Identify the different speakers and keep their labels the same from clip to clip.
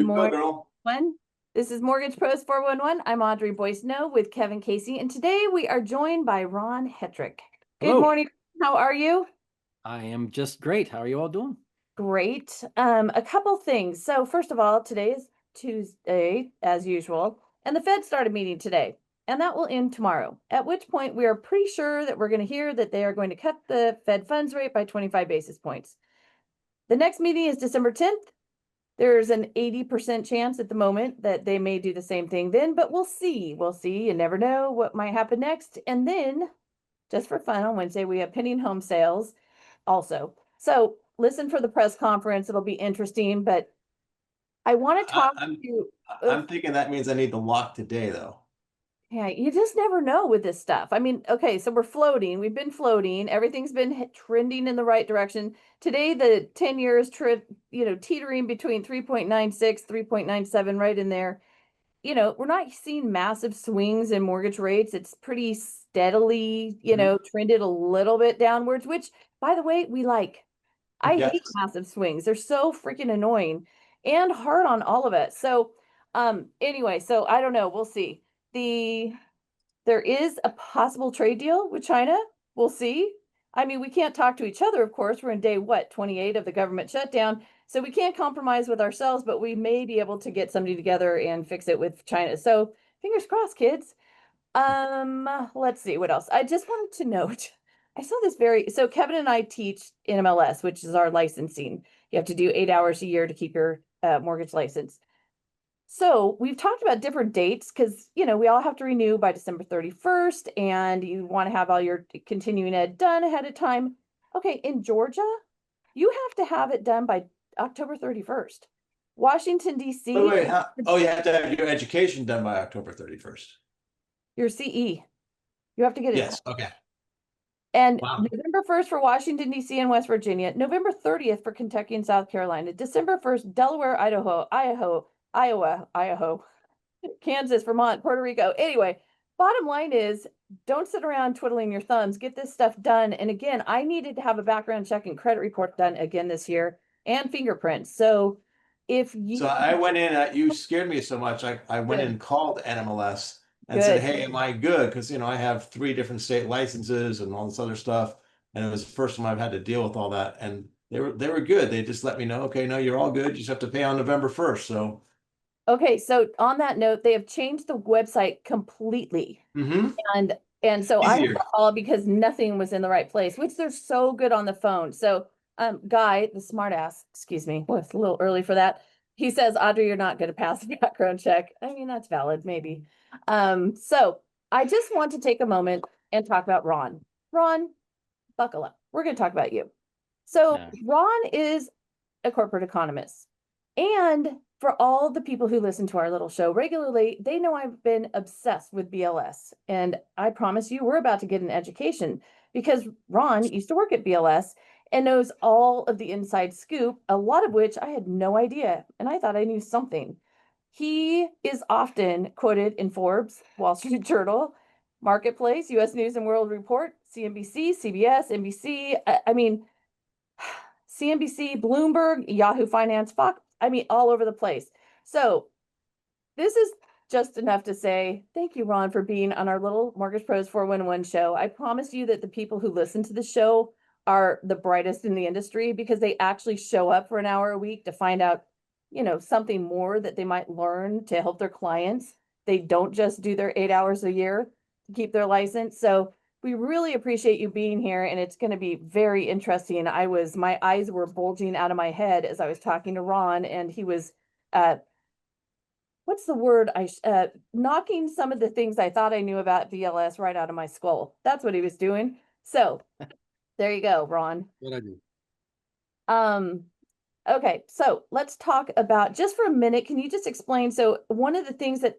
Speaker 1: morning,
Speaker 2: girl.
Speaker 1: everyone. This is Mortgage Pros 411. I'm Audrey Boyce-No with Kevin Casey, and today we are joined by Ron Hetrick. Good
Speaker 3: Hello.
Speaker 1: morning. How are you?
Speaker 3: I am just great. How are you all doing?
Speaker 1: Great. A couple things. So first of all, today is Tuesday, as usual, and the Fed started meeting today, and that will end tomorrow, at which point we are pretty sure that we're going to hear that they are going to cut the Fed funds rate by 25 basis points. The next meeting is December 10th. There's an 80% chance at the moment that they may do the same thing then, but we'll see. We'll see. You never know what might happen next. And then, just for fun, on Wednesday, we have pending home sales also. So listen for the press conference. It'll be interesting, but I want to
Speaker 2: I,
Speaker 1: talk
Speaker 2: I'm
Speaker 1: to,
Speaker 2: I'm thinking that means I need to lock today, though.
Speaker 1: yeah, you just never know with this stuff. I mean, okay, so we're floating. We've been floating. Everything's been trending in the right direction. Today, the 10 years, teetering between 3.96, 3.97, right in there. We're not seeing massive swings in mortgage rates. It's pretty steadily, trended a little bit downwards, which, by the way, we like. I
Speaker 2: Yes.
Speaker 1: hate massive swings. They're so freaking annoying and hard on all of it. So, anyway, so I don't know. We'll see. There is a possible trade deal with China. We'll see. I mean, we can't talk to each other, of course. We're in day, 28 of the government shutdown. So we can't compromise with ourselves, but we may be able to get somebody together and fix it with China. So fingers crossed, kids. Let's see what else. I just wanted to note, I saw this so Kevin and I teach NMLS, which is our licensing. You have to do 8 hours a year to keep your mortgage license. So we've talked about different dates because, we all have to renew by December 31st and you want to have all your continuing ed done ahead of time. Okay, in Georgia, you have to have it done by October 31st. Washington, D.C.
Speaker 2: Wait, oh, you have to have your education done by October 31st.
Speaker 1: Your CE. You have to get it.
Speaker 2: Yes, okay.
Speaker 1: And
Speaker 2: Wow.
Speaker 1: November 1st for Washington, D.C. and West Virginia, November 30th for Kentucky and South Carolina, December 1st, Delaware, Iowa, Kansas, Vermont, Puerto Rico. Anyway, bottom line is don't sit around twiddling your thumbs. Get this stuff done. And again, I needed to have a background check and credit report done again this year and fingerprints. So if you
Speaker 2: So I went in, you scared me so much. I went in
Speaker 1: Good.
Speaker 2: and called NMLS and said,
Speaker 1: Good.
Speaker 2: hey, am I good? Because, I have 3 different state licenses and all this other stuff. And it was the first time I've had to deal with all that. And they were good. They just let me know, okay, no, you're all good. You just have to pay on November 1st. So,
Speaker 1: Okay, so on that note, they have changed the website completely. And so I had
Speaker 2: easier.
Speaker 1: to call because nothing was in the right place, which they're so good on the phone. So Guy, the smartass, excuse me, well, it's a little early for that. He says, Audrey, you're not going to pass the background check. I mean, that's valid, maybe. So I just want to take a moment and talk about Ron. Ron, buckle up. We're going to talk about you. So
Speaker 3: Yeah.
Speaker 1: Ron is a corporate economist. And for all the people who listen to our little show regularly, they know I've been obsessed with BLS. And I promise you, we're about to get an education because Ron used to work at BLS and knows all of the inside scoop, a lot of which I had no idea. And I thought I knew something. He is often quoted in Forbes, Wall Street Journal, Marketplace, US News and World Report, CNBC, CBS, NBC. I mean, CNBC, Bloomberg, Yahoo Finance, Fox, I mean, all over the place. So this is just enough to say, thank you, Ron, for being on our little Mortgage Pros 411 show. I promise you that the people who listen to the show are the brightest in the industry because they actually show up for an hour a week to find out, something more that they might learn to help their clients. They don't just do their 8 hours a year to keep their license. So we really appreciate you being here, and it's going to be very interesting. My eyes were bulging out of my head as I was talking to Ron, and he was, what's the word? Knocking some of the things I thought I knew about BLS right out of my skull. That's what he was doing. So there you go, Ron.
Speaker 3: What I do.
Speaker 1: Okay, so let's talk about just for a minute. Can you just explain? So one of the things that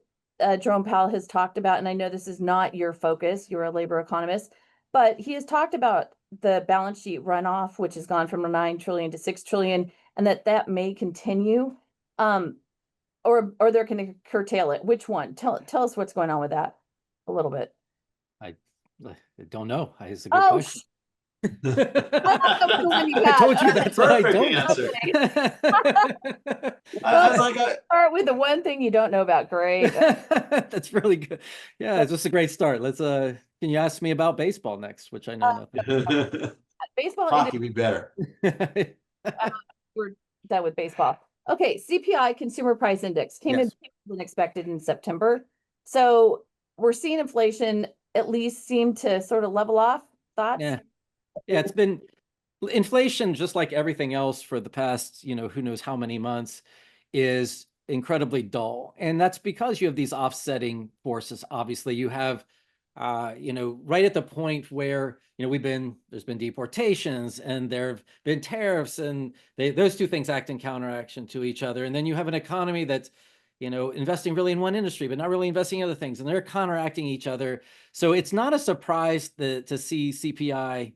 Speaker 1: Jerome Powell has talked about, and I know this is not your focus, you're a labor economist, but he has talked about the balance sheet runoff, which has gone from 9 trillion to 6 trillion, and that may continue, or they're going to curtail it. Which one? Tell us what's going on with that a little bit.
Speaker 3: I don't know. It's a good
Speaker 1: Oh,
Speaker 3: question.
Speaker 1: the one you
Speaker 3: I
Speaker 1: got.
Speaker 3: told you that's what I
Speaker 2: Perfect
Speaker 3: don't know.
Speaker 2: answer.
Speaker 1: Okay.
Speaker 2: I like
Speaker 1: Start with the one thing you don't know about. Great.
Speaker 3: That's really good. Yeah, it's just a great start. Let's can you ask me about baseball next, which I know nothing.
Speaker 1: Baseball,
Speaker 2: hockey be better.
Speaker 1: we're done with baseball. Okay, CPI, Consumer Price Index, came in
Speaker 2: Yes.
Speaker 1: than expected in September. So we're seeing inflation at least seem to sort of level off. Thoughts?
Speaker 3: Yeah. Yeah, it's been inflation, just like everything else for the past, who knows how many months, is incredibly dull. And that's because you have these offsetting forces. Obviously, you have, right at the point where, there's been deportations and there have been tariffs, and those two things act in counteraction to each other. And then you have an economy that's, investing really in one industry, but not really investing in other things, and they're counteracting each other. So it's not a surprise to see CPI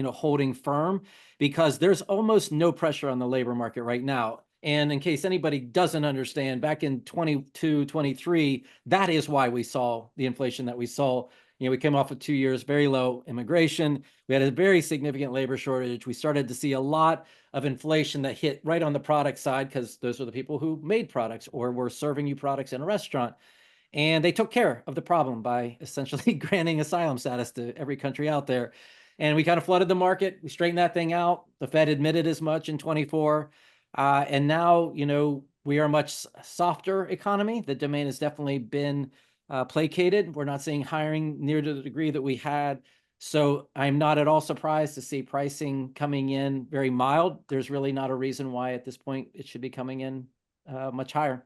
Speaker 3: holding firm, because there's almost no pressure on the labor market right now. And in case anybody doesn't understand, back in 22, 23, that is why we saw the inflation that we saw. We came off of 2 years, very low immigration. We had a very significant labor shortage. We started to see a lot of inflation that hit right on the product side, because those are the people who made products or were serving you products in a restaurant. And they took care of the problem by essentially granting asylum status to every country out there. And we kind of flooded the market. We straightened that thing out. The Fed admitted as much in 24. And now, we are a much softer economy. The demand has definitely been placated. We're not seeing hiring near to the degree that we had. So I'm not at all surprised to see pricing coming in very mild. There's really not a reason why at this point it should be coming in much higher.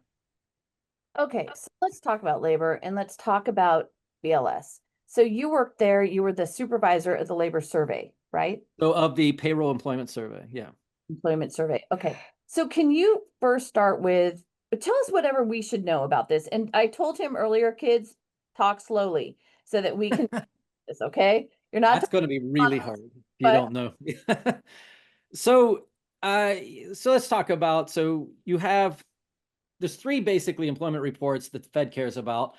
Speaker 1: Okay, so let's talk about labor and let's talk about BLS. So you worked there, you were the supervisor of the labor survey, right?
Speaker 3: So of the payroll employment survey, yeah.
Speaker 1: Employment survey. Okay. So can you first start with, tell us whatever we should know about this. And I told him earlier, kids, talk slowly so that we can this, okay? You're not
Speaker 3: That's going to be really hard if you
Speaker 1: but
Speaker 3: don't know. So, so let's talk about, so you have, there's three basically employment reports that the Fed cares about.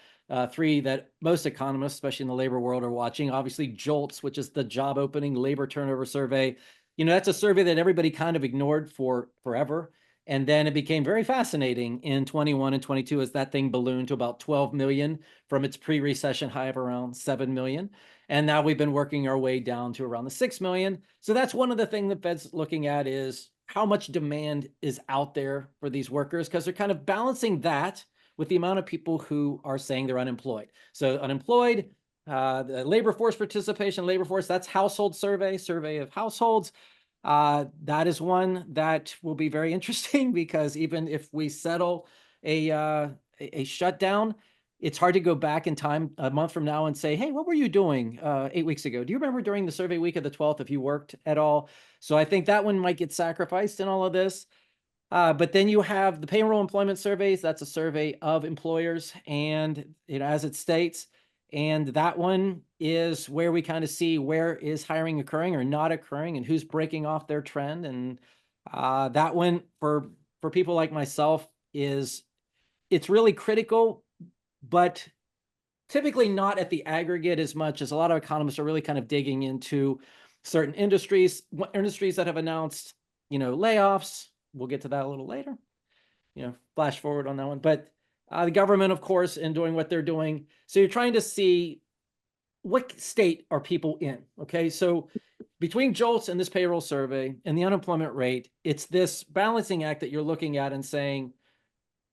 Speaker 3: Three that most economists, especially in the labor world, are watching. Obviously, JOLTS, which is the job opening labor turnover survey. That's a survey that everybody kind of ignored for forever. And then it became very fascinating in 21 and 22 as that thing ballooned to about 12 million from its pre-recession high of around 7 million. And now we've been working our way down to around the 6 million. So that's one of the things the Fed's looking at, is how much demand is out there for these workers, because they're kind of balancing that with the amount of people who are saying they're unemployed. So unemployed, the labor force participation, labor force, that's household survey of households. That is one that will be very interesting, because even if we settle a shutdown, it's hard to go back in time a month from now and say, hey, what were you doing 8 weeks ago? Do you remember during the survey week of the 12th if you worked at all? So I think that one might get sacrificed in all of this. But then you have the payroll employment surveys. That's a survey of employers, and as it states, and that one is where we kind of see where is hiring occurring or not occurring, and who's breaking off their trend. And that one for people like myself it's really critical, but typically not at the aggregate as much, as a lot of economists are really kind of digging into certain industries that have announced, layoffs. We'll get to that a little later, flash forward on that one. But the government, of course, in doing what they're doing. So you're trying to see what state are people in. Okay. So between JOLTS and this payroll survey and the unemployment rate, it's this balancing act that you're looking at and saying,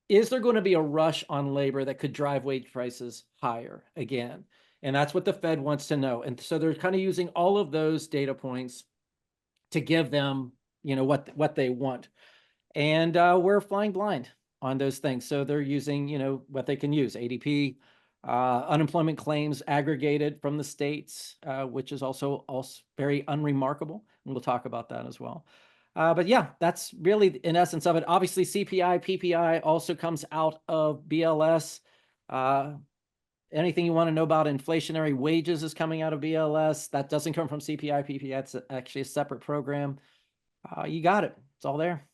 Speaker 3: is there going to be a rush on labor that could drive wage prices higher again? And that's what the Fed wants to know. And so they're kind of using all of those data points to give them, what they want. And we're flying blind on those things. So they're using, what they can use, ADP, unemployment claims aggregated from the states, which is also very unremarkable. And we'll talk about that as well. But yeah, that's really in essence of it. Obviously, CPI, PPI also comes out of BLS. Anything you want to know about inflationary wages is coming out of BLS. That doesn't come from CPI, PPI. It's actually a separate program. You got it. It's all there.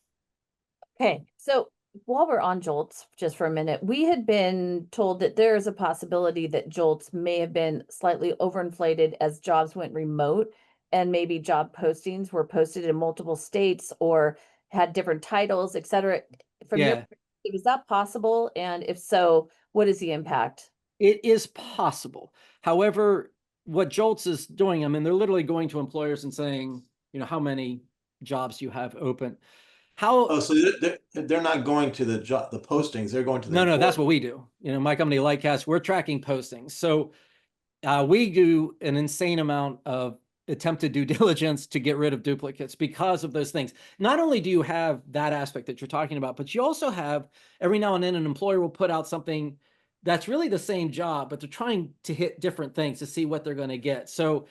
Speaker 1: okay. So while we're on JOLTS, just for a minute, we had been told that there is a possibility that JOLTS may have been slightly overinflated as jobs went remote. and maybe job postings were posted in multiple states or had different titles, et cetera. From your
Speaker 3: Yeah,
Speaker 1: perspective, is that possible? And if so, what is the impact?
Speaker 3: it is possible. However, what Jolts is doing, I mean, they're literally going to employers and saying, how many jobs you have open.
Speaker 2: Oh,
Speaker 3: How,
Speaker 2: so they're not going to the job, the postings, they're going to the
Speaker 3: no, that's
Speaker 2: employer.
Speaker 3: what we do. My company, Lightcast, we're tracking postings. So we do an insane amount of attempted due diligence to get rid of duplicates because of those things. Not only do you have that aspect that you're talking about, but you also have every now and then an employer will put out something that's really the same job, but they're trying to hit different things to see what they're going to get. So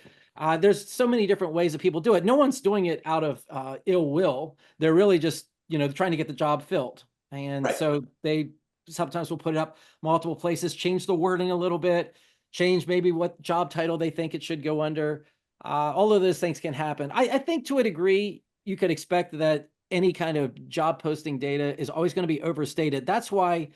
Speaker 3: there's so many different ways that people do it. No one's doing it out of ill will. They're really just, trying to get the job filled. And
Speaker 2: Right.
Speaker 3: so they sometimes will put it up multiple places, change the wording a little bit, change maybe what job title they think it should go under. All of those things can happen. I think to a degree, you could expect that any kind of job posting data is always going to be overstated. That's why,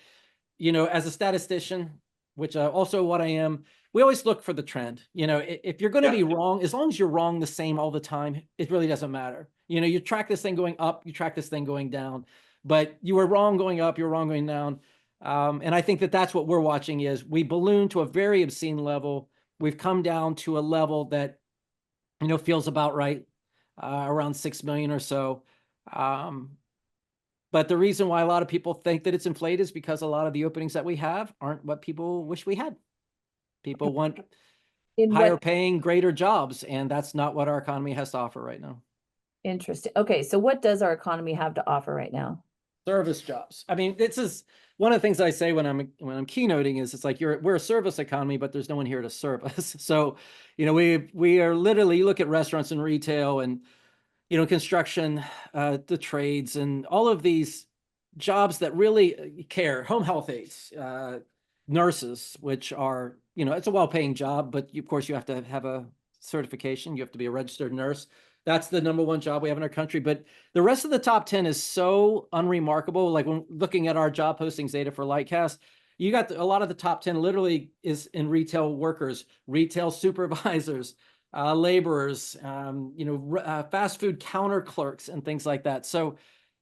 Speaker 3: as a statistician, which also what I am, we always look for the trend. If you're going to
Speaker 2: Yeah.
Speaker 3: be wrong, as long as you're wrong the same all the time, it really doesn't matter. You track this thing going up, you track this thing going down, but you were wrong going up, you're wrong going down. And I think that that's what we're watching is we balloon to a very obscene level. We've come down to a level that, feels about right, around 6 million or so. But the reason why a lot of people think that it's inflated is because a lot of the openings that we have aren't what people wish we had. People want
Speaker 1: In
Speaker 3: higher
Speaker 1: what
Speaker 3: paying, greater jobs, and that's not what our economy has to offer right now.
Speaker 1: interesting. Okay, so what does our economy have to offer right now?
Speaker 3: Service jobs. I mean, this is one of the things I say when I'm keynoting is it's like we're a service economy, but there's no one here to serve us. So, we are literally, you look at restaurants and retail and construction, the trades, and all of these jobs that really care, home health aides, nurses, which are, it's a well-paying job, but of course you have to have a certification. You have to be a registered nurse. That's the number one job we have in our country. But the rest of the top 10 is so unremarkable. Like when looking at our job postings data for Lightcast, you got a lot of the top 10 literally is in retail workers, retail supervisors, laborers, fast food counter clerks and things like that. So,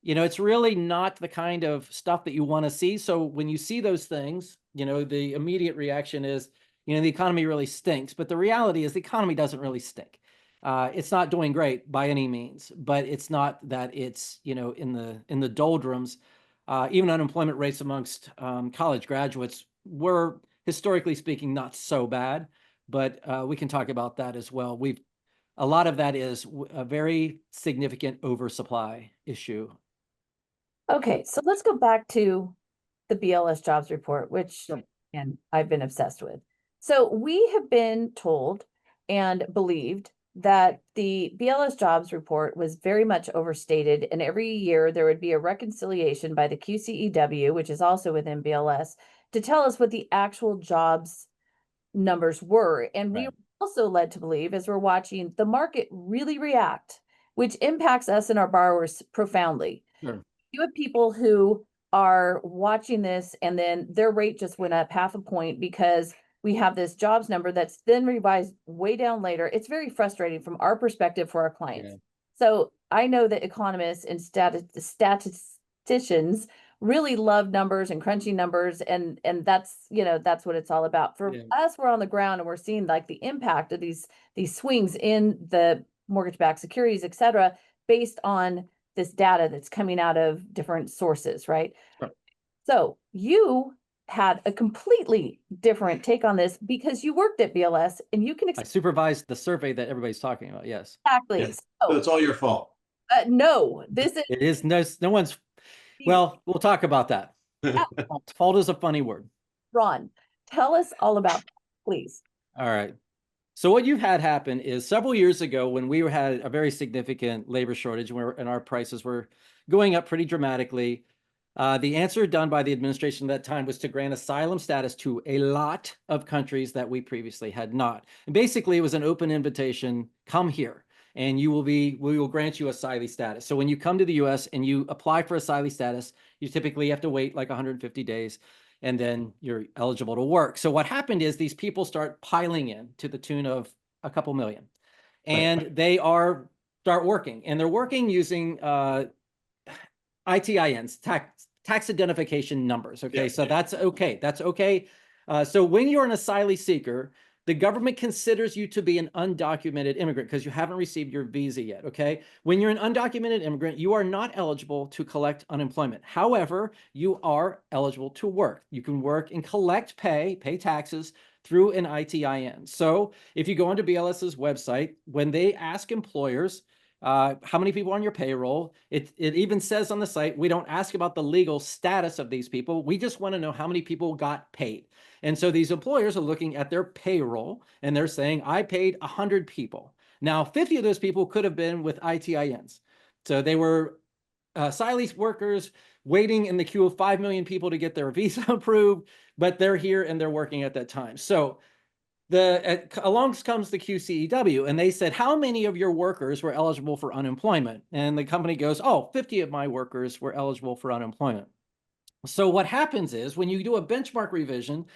Speaker 3: it's really not the kind of stuff that you want to see. So when you see those things, the immediate reaction is, the economy really stinks. But the reality is the economy doesn't really stink. It's not doing great by any means, but it's not that it's, in the doldrums. Even unemployment rates amongst college graduates were, historically speaking, not so bad. But we can talk about that as well. A lot of that is a very significant oversupply issue.
Speaker 1: Okay, so let's go back to the BLS jobs report, which
Speaker 3: Sure.
Speaker 1: and I've been obsessed with. So we have been told and believed that the BLS jobs report was very much overstated, and every year there would be a reconciliation by the QCEW, which is also within BLS, to tell us what the actual jobs numbers were. And we
Speaker 3: Right.
Speaker 1: were also led to believe, as we're watching the market really react, which impacts us and our borrowers profoundly.
Speaker 3: Sure.
Speaker 1: You have people who are watching this and then their rate just went up 0.5 point because we have this jobs number that's then revised way down later. It's very frustrating from our perspective for our clients.
Speaker 3: Yeah.
Speaker 1: So I know that economists and statisticians really love numbers and crunching numbers, and that's that's what it's all about. For
Speaker 3: Yeah.
Speaker 1: us, we're on the ground and we're seeing like the impact of these swings in the mortgage-backed securities, et cetera, based on this data that's coming out of different sources, right?
Speaker 3: Sure.
Speaker 1: So you had a completely different take on this because you worked at BLS and you can
Speaker 3: I supervised the survey that everybody's talking about. Yes.
Speaker 1: exactly.
Speaker 2: Yeah. So it's all your fault.
Speaker 1: No, this is
Speaker 3: It is no one's. Well, we'll talk about that. Fault is a funny word.
Speaker 1: Ron. Tell us all about that, please.
Speaker 3: All right. So what you've had happen is several years ago when we had a very significant labor shortage and our prices were going up pretty dramatically, the answer done by the administration at that time was to grant asylum status to a lot of countries that we previously had not. And basically, it was an open invitation, come here, and we will grant you asylee status. So when you come to the US and you apply for asylee status, you typically have to wait like 150 days. And then you're eligible to work. So what happened is these people start piling in to the tune of a couple million. and they start working, and they're working using ITINs, tax identification numbers. Okay, so that's okay. That's okay. So when you're an asylee seeker, the government considers you to be an undocumented immigrant because you haven't received your visa yet. Okay, when you're an undocumented immigrant, you are not eligible to collect unemployment. However, you are eligible to work. You can work and collect pay taxes through an ITIN. So if you go onto BLS's website, when they ask employers, how many people on your payroll, it even says on the site, we don't ask about the legal status of these people. We just want to know how many people got paid. And so these employers are looking at their payroll and they're saying, I paid 100 people. Now, 50 of those people could have been with ITINs. So they were asylee workers waiting in the queue of 5 million people to get their visa approved, but they're here and they're working at that time. So along comes the QCEW, and they said, how many of your workers were eligible for unemployment? And the company goes, oh, 50 of my workers were eligible for unemployment. So what happens is when you do a benchmark revision,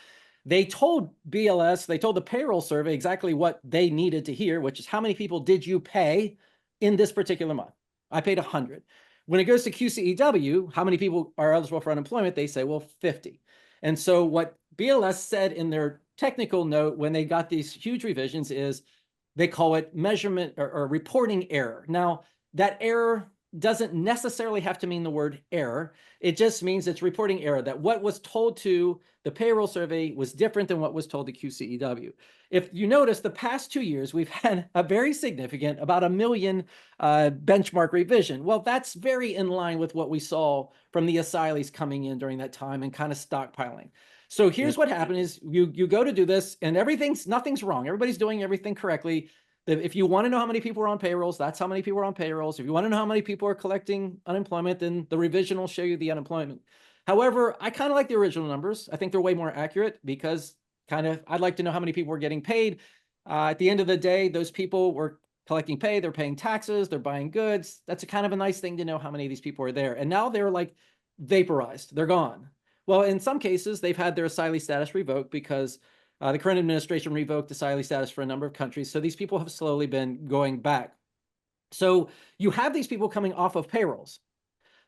Speaker 3: they told BLS, they told the payroll survey exactly what they needed to hear, which is how many people did you pay in this particular month? I paid 100. When it goes to QCEW, how many people are eligible for unemployment? They say, well, 50. And so what BLS said in their technical note when they got these huge revisions is they call it measurement or reporting error. Now, that error doesn't necessarily have to mean the word error. It just means it's reporting error, that what was told to the payroll survey was different than what was told to QCEW. If you notice, the past 2 years, we've had a very significant, about 1 million benchmark revision. Well, that's very in line with what we saw from the asylees coming in during that time and kind of stockpiling. So here's what happened is you go to do this and nothing's wrong. Everybody's doing everything correctly. If you want to know how many people are on payrolls, that's how many people are on payrolls. If you want to know how many people are collecting unemployment, then the revision will show you the unemployment. However, I kind of like the original numbers. I think they're way more accurate because I'd like to know how many people were getting paid. At the end of the day, those people were collecting pay, they're paying taxes, they're buying goods. That's a kind of a nice thing to know how many of these people are there. And now they're like vaporized, they're gone. Well, in some cases, they've had their asylee status revoked because the current administration revoked asylee status for a number of countries. So these people have slowly been going back. So you have these people coming off of payrolls.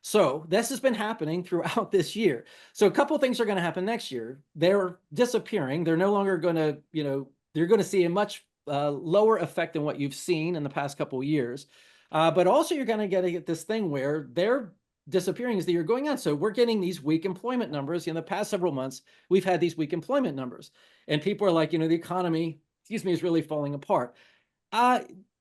Speaker 3: So this has been happening throughout this year. So a couple of things are going to happen next year. They're disappearing. They're no longer going to, you're going to see a much lower effect than what you've seen in the past couple of years. But also you're going to get this thing where they're disappearing as the year going on. So we're getting these weak employment numbers. In the past several months, we've had these weak employment numbers. And people are like, the economy, is really falling apart.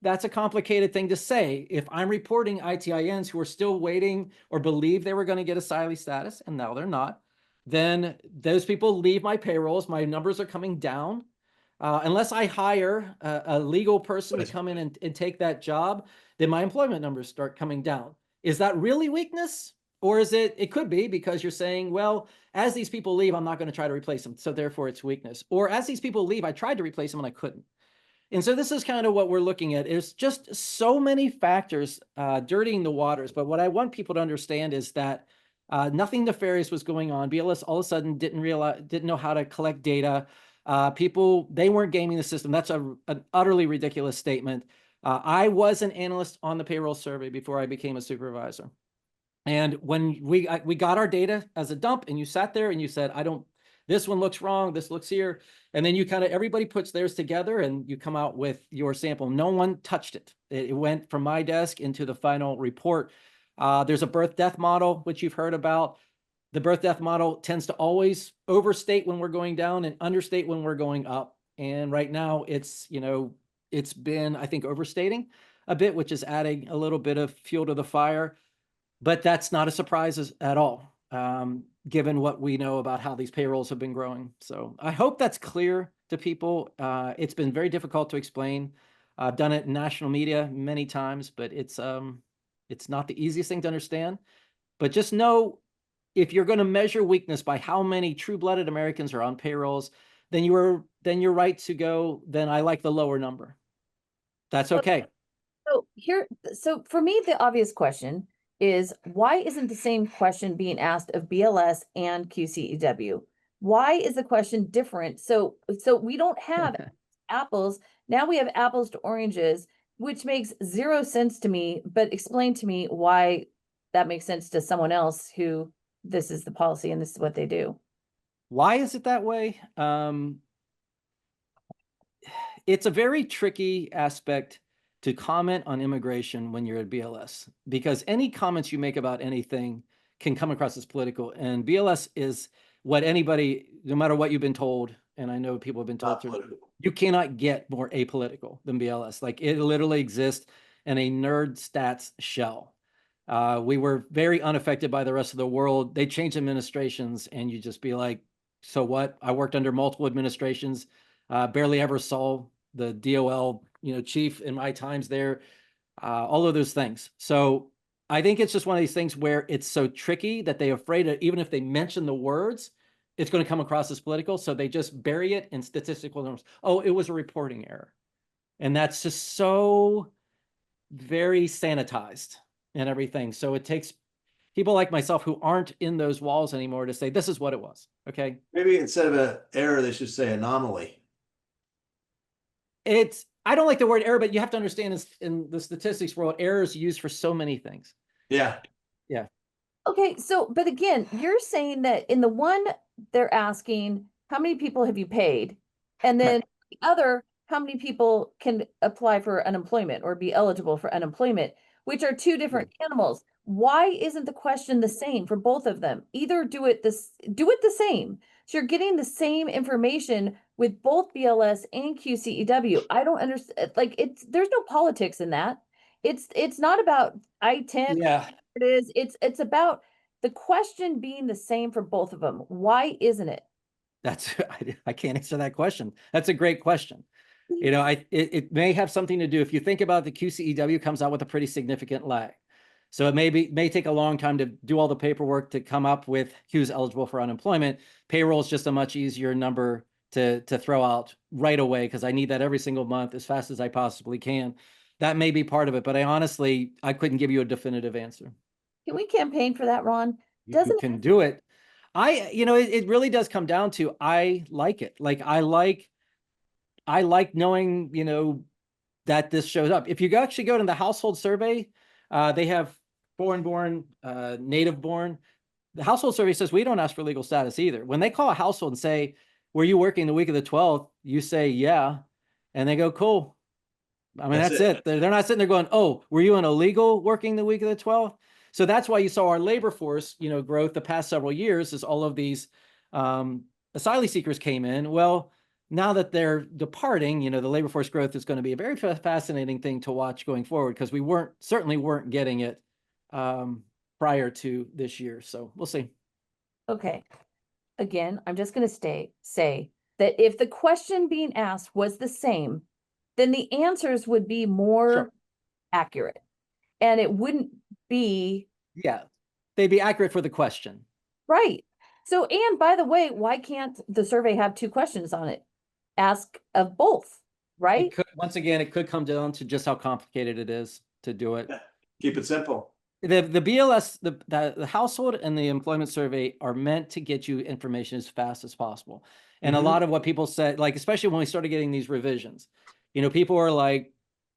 Speaker 3: That's a complicated thing to say. If I'm reporting ITINs who are still waiting or believe they were going to get asylee status, and now they're not, then those people leave my payrolls. My numbers are coming down. Unless I hire a legal person to come in and take that job, then my employment numbers start coming down. Is that really weakness? Or is it could be because you're saying, well, as these people leave, I'm not going to try to replace them. So therefore it's weakness. Or as these people leave, I tried to replace them and I couldn't. And so this is kind of what we're looking at. There's just so many factors dirtying the waters. But what I want people to understand is that nothing nefarious was going on. BLS all of a sudden didn't know how to collect data. They weren't gaming the system. That's an utterly ridiculous statement. I was an analyst on the payroll survey before I became a supervisor. And when we got our data as a dump and you sat there and you said, this one looks wrong, this looks here. And then everybody puts theirs together and you come out with your sample. No one touched it. It went from my desk into the final report. There's a birth-death model, which you've heard about. The birth-death model tends to always overstate when we're going down and understate when we're going up. And right now it's been, I think, overstating a bit, which is adding a little bit of fuel to the fire. But that's not a surprise at all, given what we know about how these payrolls have been growing. So I hope that's clear to people. It's been very difficult to explain. I've done it in national media many times, but it's not the easiest thing to understand. But just know, if you're going to measure weakness by how many true-blooded Americans are on payrolls, then you're right to go. Then I like the lower number. That's okay.
Speaker 1: So for me, the obvious question is, why isn't the same question being asked of BLS and QCEW? Why is the question different? So we don't have apples. Now we have apples to oranges. which makes zero sense to me, but explain to me why that makes sense to someone else who this is the policy and this is what they do.
Speaker 3: Why is it that way? It's a very tricky aspect to comment on immigration when you're at BLS, because any comments you make about anything can come across as political. And BLS is what anybody, no matter what you've been told, and I know people have been told, you cannot get more apolitical than BLS. Like, it literally exists in a nerd stats shell. We were very unaffected by the rest of the world. They changed administrations, and you just be like, so what? I worked under multiple administrations, barely ever saw the DOL, chief in my times there, all of those things. So I think it's just one of these things where it's so tricky that they're afraid that even if they mention the words, it's going to come across as political. So they just bury it in statistical terms. Oh, it was a reporting error. And that's just so very sanitized and everything. So it takes people like myself who aren't in those walls anymore to say, this is what it was. Okay.
Speaker 2: Maybe instead of an error, they should say anomaly.
Speaker 3: I don't like the word error, but you have to understand in the statistics world, error is used for so many things.
Speaker 2: Yeah.
Speaker 3: Yeah.
Speaker 1: Okay, so, but again, you're saying that in the one, they're asking, how many people have you paid? And then the other, how many people can apply for unemployment or be eligible for unemployment, which are two different animals. Why isn't the question the same for both of them? Either do it the same. So you're getting the same information with both BLS and QCEW. I don't understand, like, there's no politics in that. It's not about I-10.
Speaker 3: Yeah.
Speaker 1: It is. It's about the question being the same for both of them. Why isn't it?
Speaker 3: I can't answer that question. That's a great question. It may have something to do, if you think about the QCEW comes out with a pretty significant lag. So it may take a long time to do all the paperwork to come up with who's eligible for unemployment. Payroll is just a much easier number to throw out right away, because I need that every single month as fast as I possibly can. That may be part of it, but I couldn't give you a definitive answer.
Speaker 1: Can we campaign for that, Ron?
Speaker 3: You can do it. It really does come down to, I like it. Like, I like knowing, that this shows up. If you actually go to the household survey, they have foreign-born, native-born. The household survey says we don't ask for legal status either. When they call a household and say, were you working the week of the 12th? You say, yeah. And they go, cool. I mean, that's it. They're not sitting there going, oh, were you an illegal working the week of the 12th? So that's why you saw our labor force, growth the past several years, as all of these asylum seekers came in. Well, now that they're departing, the labor force growth is going to be a very fascinating thing to watch going forward, because we certainly weren't getting it prior to this year. So we'll see.
Speaker 1: Okay. Again, I'm just going to say that if the question being asked was the same, then the answers would be more accurate, and it wouldn't be.
Speaker 3: Yeah, they'd be accurate for the question.
Speaker 1: Right. So, and by the way, why can't the survey have two questions on it? Ask of both, right?
Speaker 3: Once again, it could come down to just how complicated it is to do it.
Speaker 2: Keep it simple.
Speaker 3: The BLS, the household and the employment survey are meant to get you information as fast as possible. And a lot of what people said, like, especially when we started getting these revisions, people are like,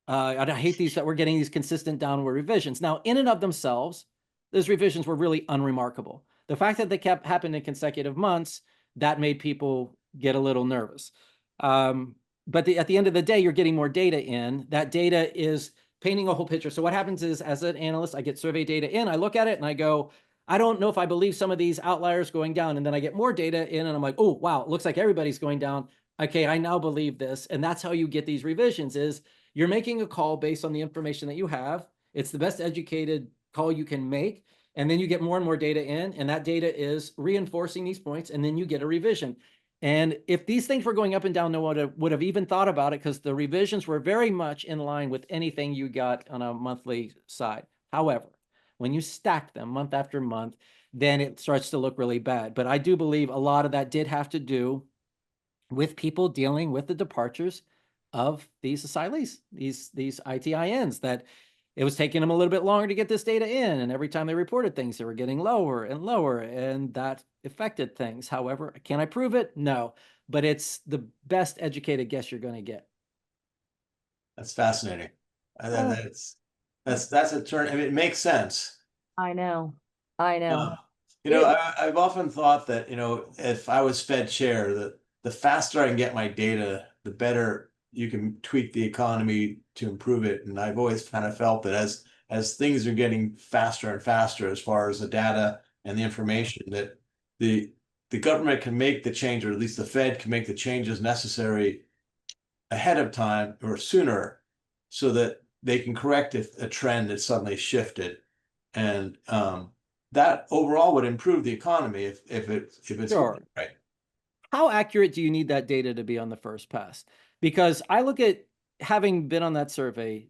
Speaker 3: I hate these, that we're getting these consistent downward revisions. Now, in and of themselves, those revisions were really unremarkable. The fact that they kept happening in consecutive months, that made people get a little nervous. But at the end of the day, you're getting more data in. That data is painting a whole picture. So what happens is, as an analyst, I get survey data in, I look at it and I go, I don't know if I believe some of these outliers going down. And then I get more data in and I'm like, oh, wow, it looks like everybody's going down. Okay, I now believe this. And that's how you get these revisions, is you're making a call based on the information that you have. It's the best educated call you can make. And then you get more and more data in, and that data is reinforcing these points, and then you get a revision. And if these things were going up and down, no one would have even thought about it, because the revisions were very much in line with anything you got on a monthly side. However, when you stack them month after month, then it starts to look really bad. But I do believe a lot of that did have to do with people dealing with the departures of these asylees, these ITINs, that it was taking them a little bit longer to get this data in. And every time they reported things, they were getting lower and lower, and that affected things. However, can I prove it? No, but it's the best educated guess you're going to get.
Speaker 2: That's fascinating. And
Speaker 1: Oh,
Speaker 2: that's a turn. I mean, it makes sense.
Speaker 1: I know. I know.
Speaker 2: Uh,
Speaker 1: It,
Speaker 2: I've often thought that, if I was Fed chair, that the faster I can get my data, the better you can tweak the economy to improve it. And I've always kind of felt that as things are getting faster and faster as far as the data and the information, that the the government can make the change, or at least the Fed can make the changes necessary ahead of time or sooner, so that they can correct if a trend that suddenly shifted. And that overall would improve the economy if it's
Speaker 3: Sure.
Speaker 2: right.
Speaker 3: How accurate do you need that data to be on the first pass? Because I look at, having been on that survey,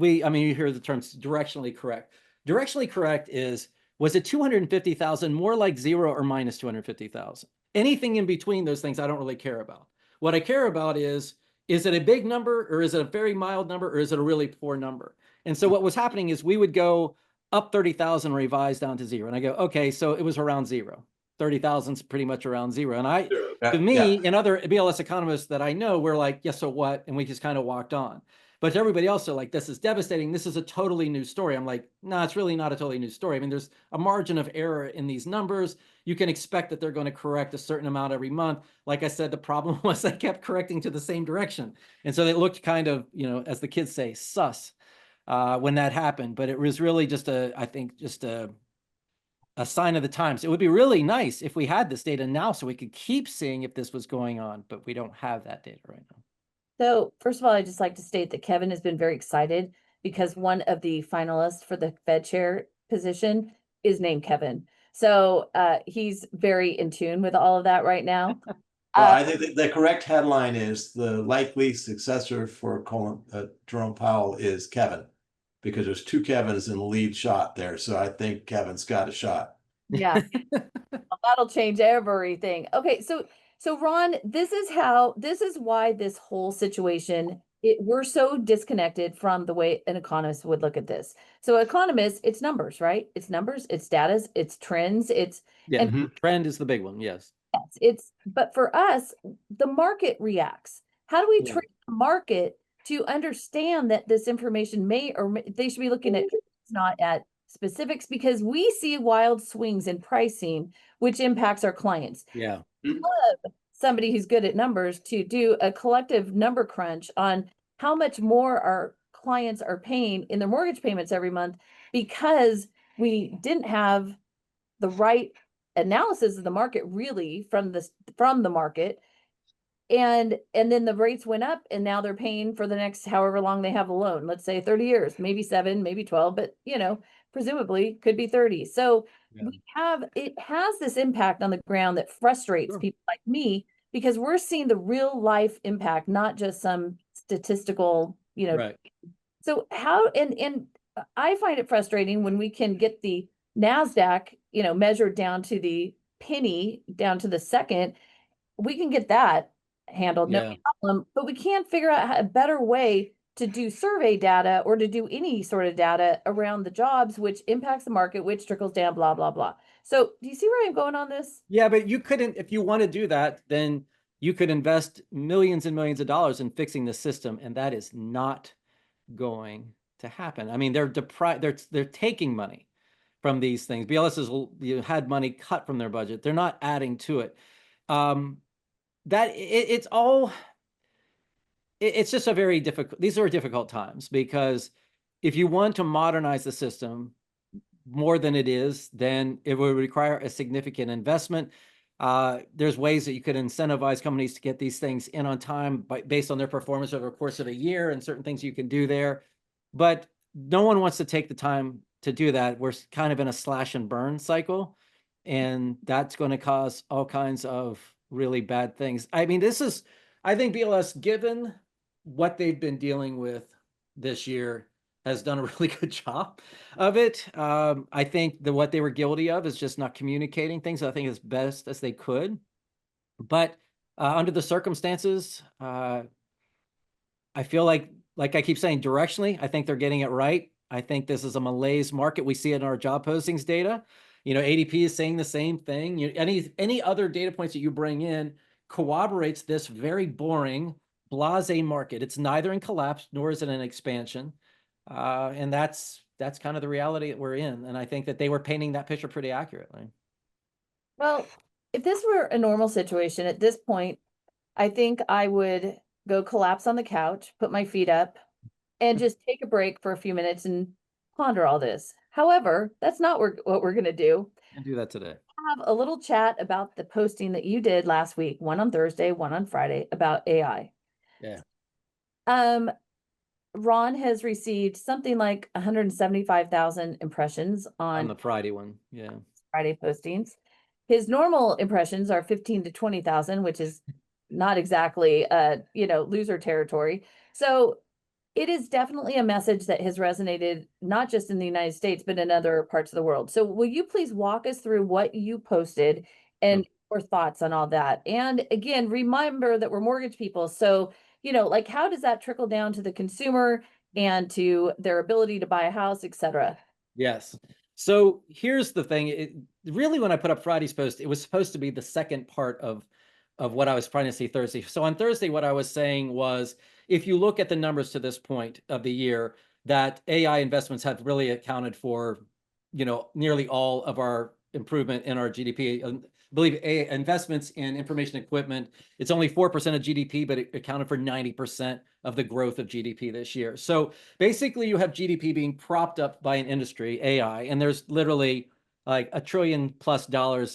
Speaker 3: I mean, you hear the terms directionally correct. Directionally correct is, was it 250,000 more like 0 or minus 250,000? Anything in between those things I don't really care about. What I care about is it a big number, or is it a very mild number, or is it a really poor number? And so what was happening is we would go up 30,000, revised down to 0. And I go, okay, so it was around 0. 30,000 is pretty much around 0. And to me,
Speaker 2: Yeah.
Speaker 3: and other BLS economists that I know, we're like, yes, so what? And we just kind of walked on. But to everybody else, they're like, this is devastating. This is a totally new story. I'm like, no, it's really not a totally new story. I mean, there's a margin of error in these numbers. You can expect that they're going to correct a certain amount every month. Like I said, the problem was they kept correcting to the same direction. And so it looked kind of, as the kids say, sus when that happened. But it was really just I think just a sign of the times. It would be really nice if we had this data now so we could keep seeing if this was going on, but we don't have that data right now.
Speaker 1: So first of all, I'd just like to state that Kevin has been very excited because one of the finalists for the Fed chair position is named Kevin. So he's very in tune with all of that right now.
Speaker 2: Well, I think the correct headline is the likely successor for Jerome Powell is Kevin, because there's two Kevins in the lead shot there. So I think Kevin's got a shot.
Speaker 1: Yeah, that'll change everything. Okay, so Ron, this is why this whole situation, we're so disconnected from the way an economist would look at this. So economists, it's numbers, right? It's numbers, it's data, it's trends,
Speaker 3: Yeah,
Speaker 1: and
Speaker 3: trend is the big one. Yes.
Speaker 1: but for us, the market reacts. How do we
Speaker 3: Yeah.
Speaker 1: train the market to understand that this information they should be looking at trends, not at specifics, because we see wild swings in pricing, which impacts our clients.
Speaker 3: Yeah.
Speaker 1: Somebody who's good at numbers to do a collective number crunch on how much more our clients are paying in their mortgage payments every month because we didn't have the right analysis of the market really from the market, and then the rates went up and now they're paying for the next however long they have a loan, let's say 30 years, maybe 7, maybe 12, but presumably could be 30. So
Speaker 3: Yeah.
Speaker 1: it has this impact on the ground that frustrates
Speaker 3: Sure.
Speaker 1: people like me, because we're seeing the real life impact, not just some statistical,
Speaker 3: Right.
Speaker 1: so how, and I find it frustrating when we can get the NASDAQ, measured down to the penny, down to the second. We can get that handled, no
Speaker 3: Yeah.
Speaker 1: problem, but we can't figure out a better way to do survey data or to do any sort of data around the jobs, which impacts the market, which trickles down, blah, blah, blah. So do you see where I'm going on this?
Speaker 3: Yeah, but you couldn't, if you want to do that, then you could invest millions and millions of dollars in fixing the system, and that is not going to happen. I mean, they're taking money from these things. BLS has had money cut from their budget. They're not adding to it. It's just a very difficult, these are difficult times, because if you want to modernize the system more than it is, then it would require a significant investment. There's ways that you could incentivize companies to get these things in on time based on their performance over the course of a year, and certain things you can do there. But no one wants to take the time to do that. We're kind of in a slash and burn cycle, and that's going to cause all kinds of really bad things. I mean, I think BLS, given what they've been dealing with this year, has done a really good job of it. I think that what they were guilty of is just not communicating things, I think, as best as they could. But under the circumstances, I feel like I keep saying, directionally, I think they're getting it right. I think this is a malaise market. We see it in our job postings data. ADP is saying the same thing. Any other data points that you bring in corroborates this very boring blasé market. It's neither in collapse nor is it an expansion. And that's kind of the reality that we're in. And I think that they were painting that picture pretty accurately.
Speaker 1: Well, if this were a normal situation at this point, I think I would go collapse on the couch, put my feet up, and just take a break for a few minutes and ponder all this. However, that's not what we're going to do.
Speaker 3: And do that today.
Speaker 1: Have a little chat about the posting that you did last week, one on Thursday, one on Friday, about AI.
Speaker 3: Yeah.
Speaker 1: Ron has received something like 175,000 impressions
Speaker 3: On
Speaker 1: on
Speaker 3: the Friday one. Yeah.
Speaker 1: Friday postings. His normal impressions are 15 to 20,000, which is not exactly loser territory. So it is definitely a message that has resonated not just in the United States, but in other parts of the world. So will you please walk us through what you posted and your thoughts on all that? And again, remember that we're mortgage people. So, like how does that trickle down to the consumer and to their ability to buy a house, et cetera?
Speaker 3: Yes. So here's the thing. Really, when I put up Friday's post, it was supposed to be the second part of what I was trying to say Thursday. So on Thursday, what I was saying was, if you look at the numbers to this point of the year, that AI investments have really accounted for, nearly all of our improvement in our GDP. I believe investments in information equipment, it's only 4% of GDP, but it accounted for 90% of the growth of GDP this year. So basically, you have GDP being propped up by an industry, AI, and there's literally like $1 trillion+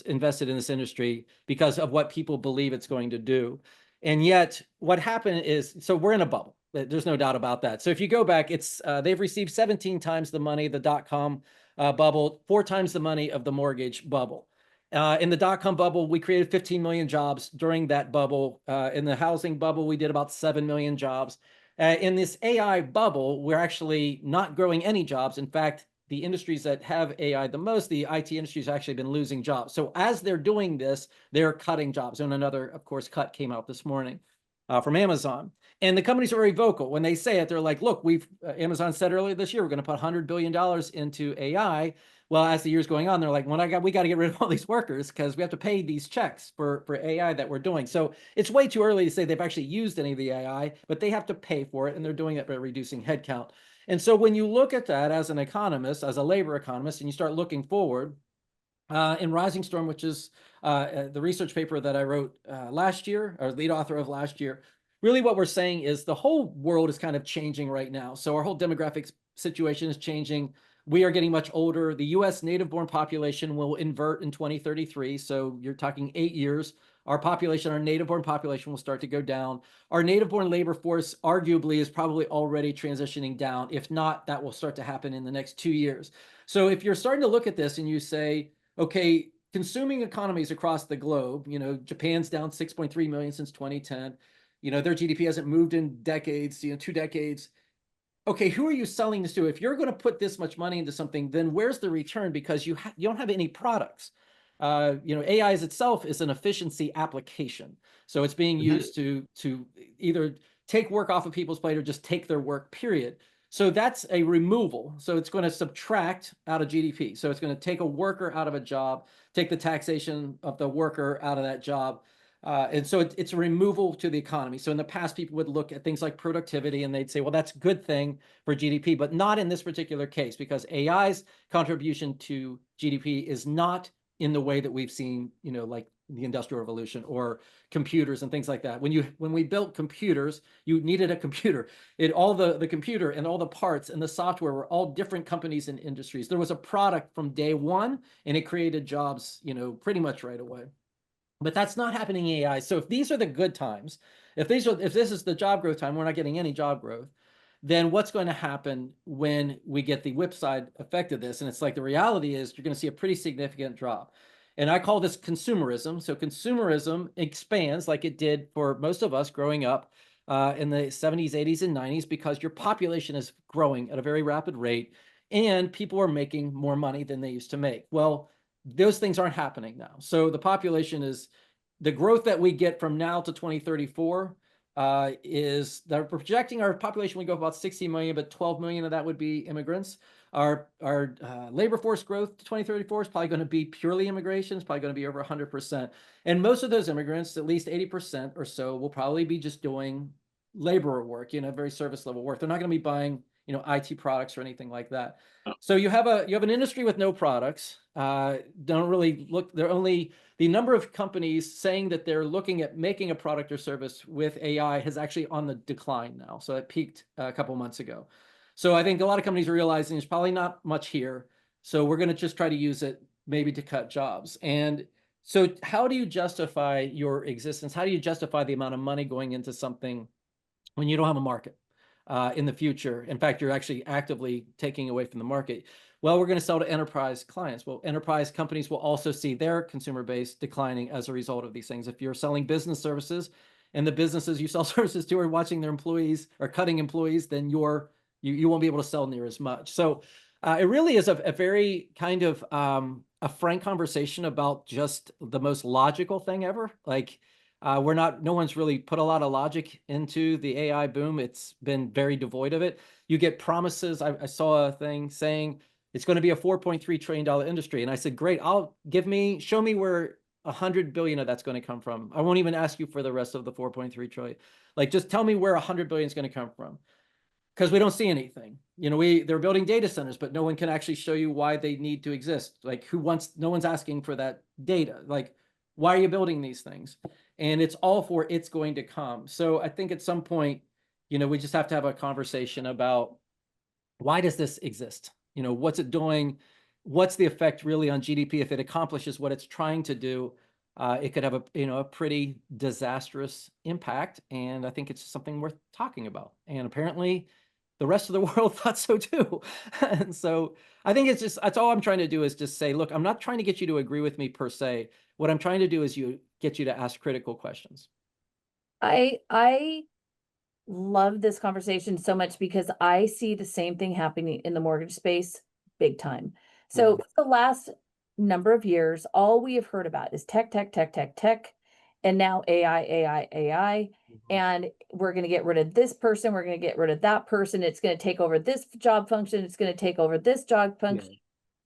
Speaker 3: invested in this industry because of what people believe it's going to do. And yet what happened is, so we're in a bubble. There's no doubt about that. So if you go back, it's they've received 17 times the money, the dot-com bubble, 4 times the money of the mortgage bubble. In the dot-com bubble, we created 15 million jobs during that bubble. In the housing bubble, we did about 7 million jobs. In this AI bubble, we're actually not growing any jobs. In fact, the industries that have AI the most, the IT industry has actually been losing jobs. So as they're doing this, they're cutting jobs. And another, of course, cut came out this morning from Amazon. And the companies are very vocal. When they say it, they're like, look, Amazon said earlier this year, we're going to put $100 billion into AI. Well, as the year's going on, they're like, we got to get rid of all these workers because we have to pay these checks for AI that we're doing. So it's way too early to say they've actually used any of the AI, but they have to pay for it. And they're doing it by reducing headcount. And so when you look at that as an economist, as a labor economist, and you start looking forward, in Rising Storm, which is the research paper that I wrote last year, or lead author of last year, really what we're saying is the whole world is kind of changing right now. So our whole demographic situation is changing. We are getting much older. The U.S. native-born population will invert in 2033. So you're talking 8 years. Our population, our native-born population will start to go down. Our native-born labor force arguably is probably already transitioning down. If not, that will start to happen in the next 2 years. So if you're starting to look at this and you say, okay, consuming economies across the globe, Japan's down 6.3 million since 2010. Their GDP hasn't moved in decades, 2 decades. Okay, who are you selling this to? If you're going to put this much money into something, then where's the return? Because you don't have any products. AI itself is an efficiency application. So it's being used to either take work off of people's plate or just take their work, period. So that's a removal. So it's going to subtract out of GDP. So it's going to take a worker out of a job, take the taxation of the worker out of that job. And so it's a removal to the economy. So in the past, people would look at things like productivity and they'd say, well, that's a good thing for GDP, but not in this particular case, because AI's contribution to GDP is not in the way that we've seen, like the Industrial Revolution or computers and things like that. When we built computers, you needed a computer. All the computer and all the parts and the software were all different companies and industries. There was a product from day one, and it created jobs, pretty much right away. But that's not happening in AI. So if these are the good times, if this is the job growth time, we're not getting any job growth, then what's going to happen when we get the whip side effect of this? And it's like the reality is you're going to see a pretty significant drop. And I call this consumerism. So consumerism expands like it did for most of us growing up in the 70s, 80s, and 90s, because your population is growing at a very rapid rate and people are making more money than they used to make. Well, those things aren't happening now. So the population is, the growth that we get from now to 2034 is, they're projecting our population would go about 60 million, but 12 million of that would be immigrants. Our labor force growth to 2034 is probably going to be purely immigration. It's probably going to be over 100%. And most of those immigrants, at least 80% or so, will probably be just doing laborer work, very service level work. They're not going to be buying, IT products or anything like that. So you have an industry with no products. Don't really look. They're only the number of companies saying that they're looking at making a product or service with AI has actually on the decline now. So it peaked a couple months ago. So I think a lot of companies are realizing there's probably not much here. So we're going to just try to use it maybe to cut jobs. And so how do you justify your existence? How do you justify the amount of money going into something when you don't have a market in the future? In fact, you're actually actively taking away from the market. Well, we're going to sell to enterprise clients. Well, enterprise companies will also see their consumer base declining as a result of these things. If you're selling business services and the businesses you sell services to are watching their employees or cutting employees, then you won't be able to sell near as much. So it really is a very kind of a frank conversation about just the most logical thing ever. Like no one's really put a lot of logic into the AI boom. It's been very devoid of it. You get promises. I saw a thing saying it's going to be a $4.3 trillion industry. And I said, great, show me where 100 billion of that's going to come from. I won't even ask you for the rest of the 4.3 trillion. Like, just tell me where 100 billion is going to come from. Because we don't see anything. They're building data centers, but no one can actually show you why they need to exist. Like, no one's asking for that data. Like, why are you building these things? And it's all for it's going to come. So I think at some point, we just have to have a conversation about why does this exist? What's it doing? What's the effect really on GDP if it accomplishes what it's trying to do? It could have a pretty disastrous impact. And I think it's something worth talking about. And apparently the rest of the world thought so too. And so I think that's all I'm trying to do is just say, look, I'm not trying to get you to agree with me per se. What I'm trying to do is get you to ask critical questions.
Speaker 1: I love this conversation so much because I see the same thing happening in the mortgage space big time. So the last number of years, all we have heard about is tech, tech, tech, tech, tech, and now AI, AI, AI. And we're going to get rid of this person. We're going to get rid of that person. It's going to take over this job function. It's going to take over this job function.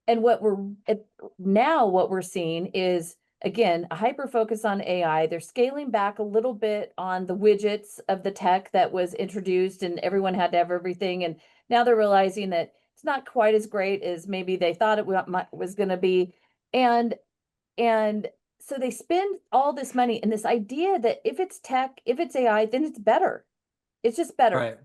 Speaker 1: And what we're seeing is, again, a hyper focus on AI. They're scaling back a little bit on the widgets of the tech that was introduced and everyone had to have everything. And now they're realizing that it's not quite as great as maybe they thought it was going to be. And so they spend all this money and this idea that if it's tech, if it's AI, then it's better. It's just better.
Speaker 3: Right.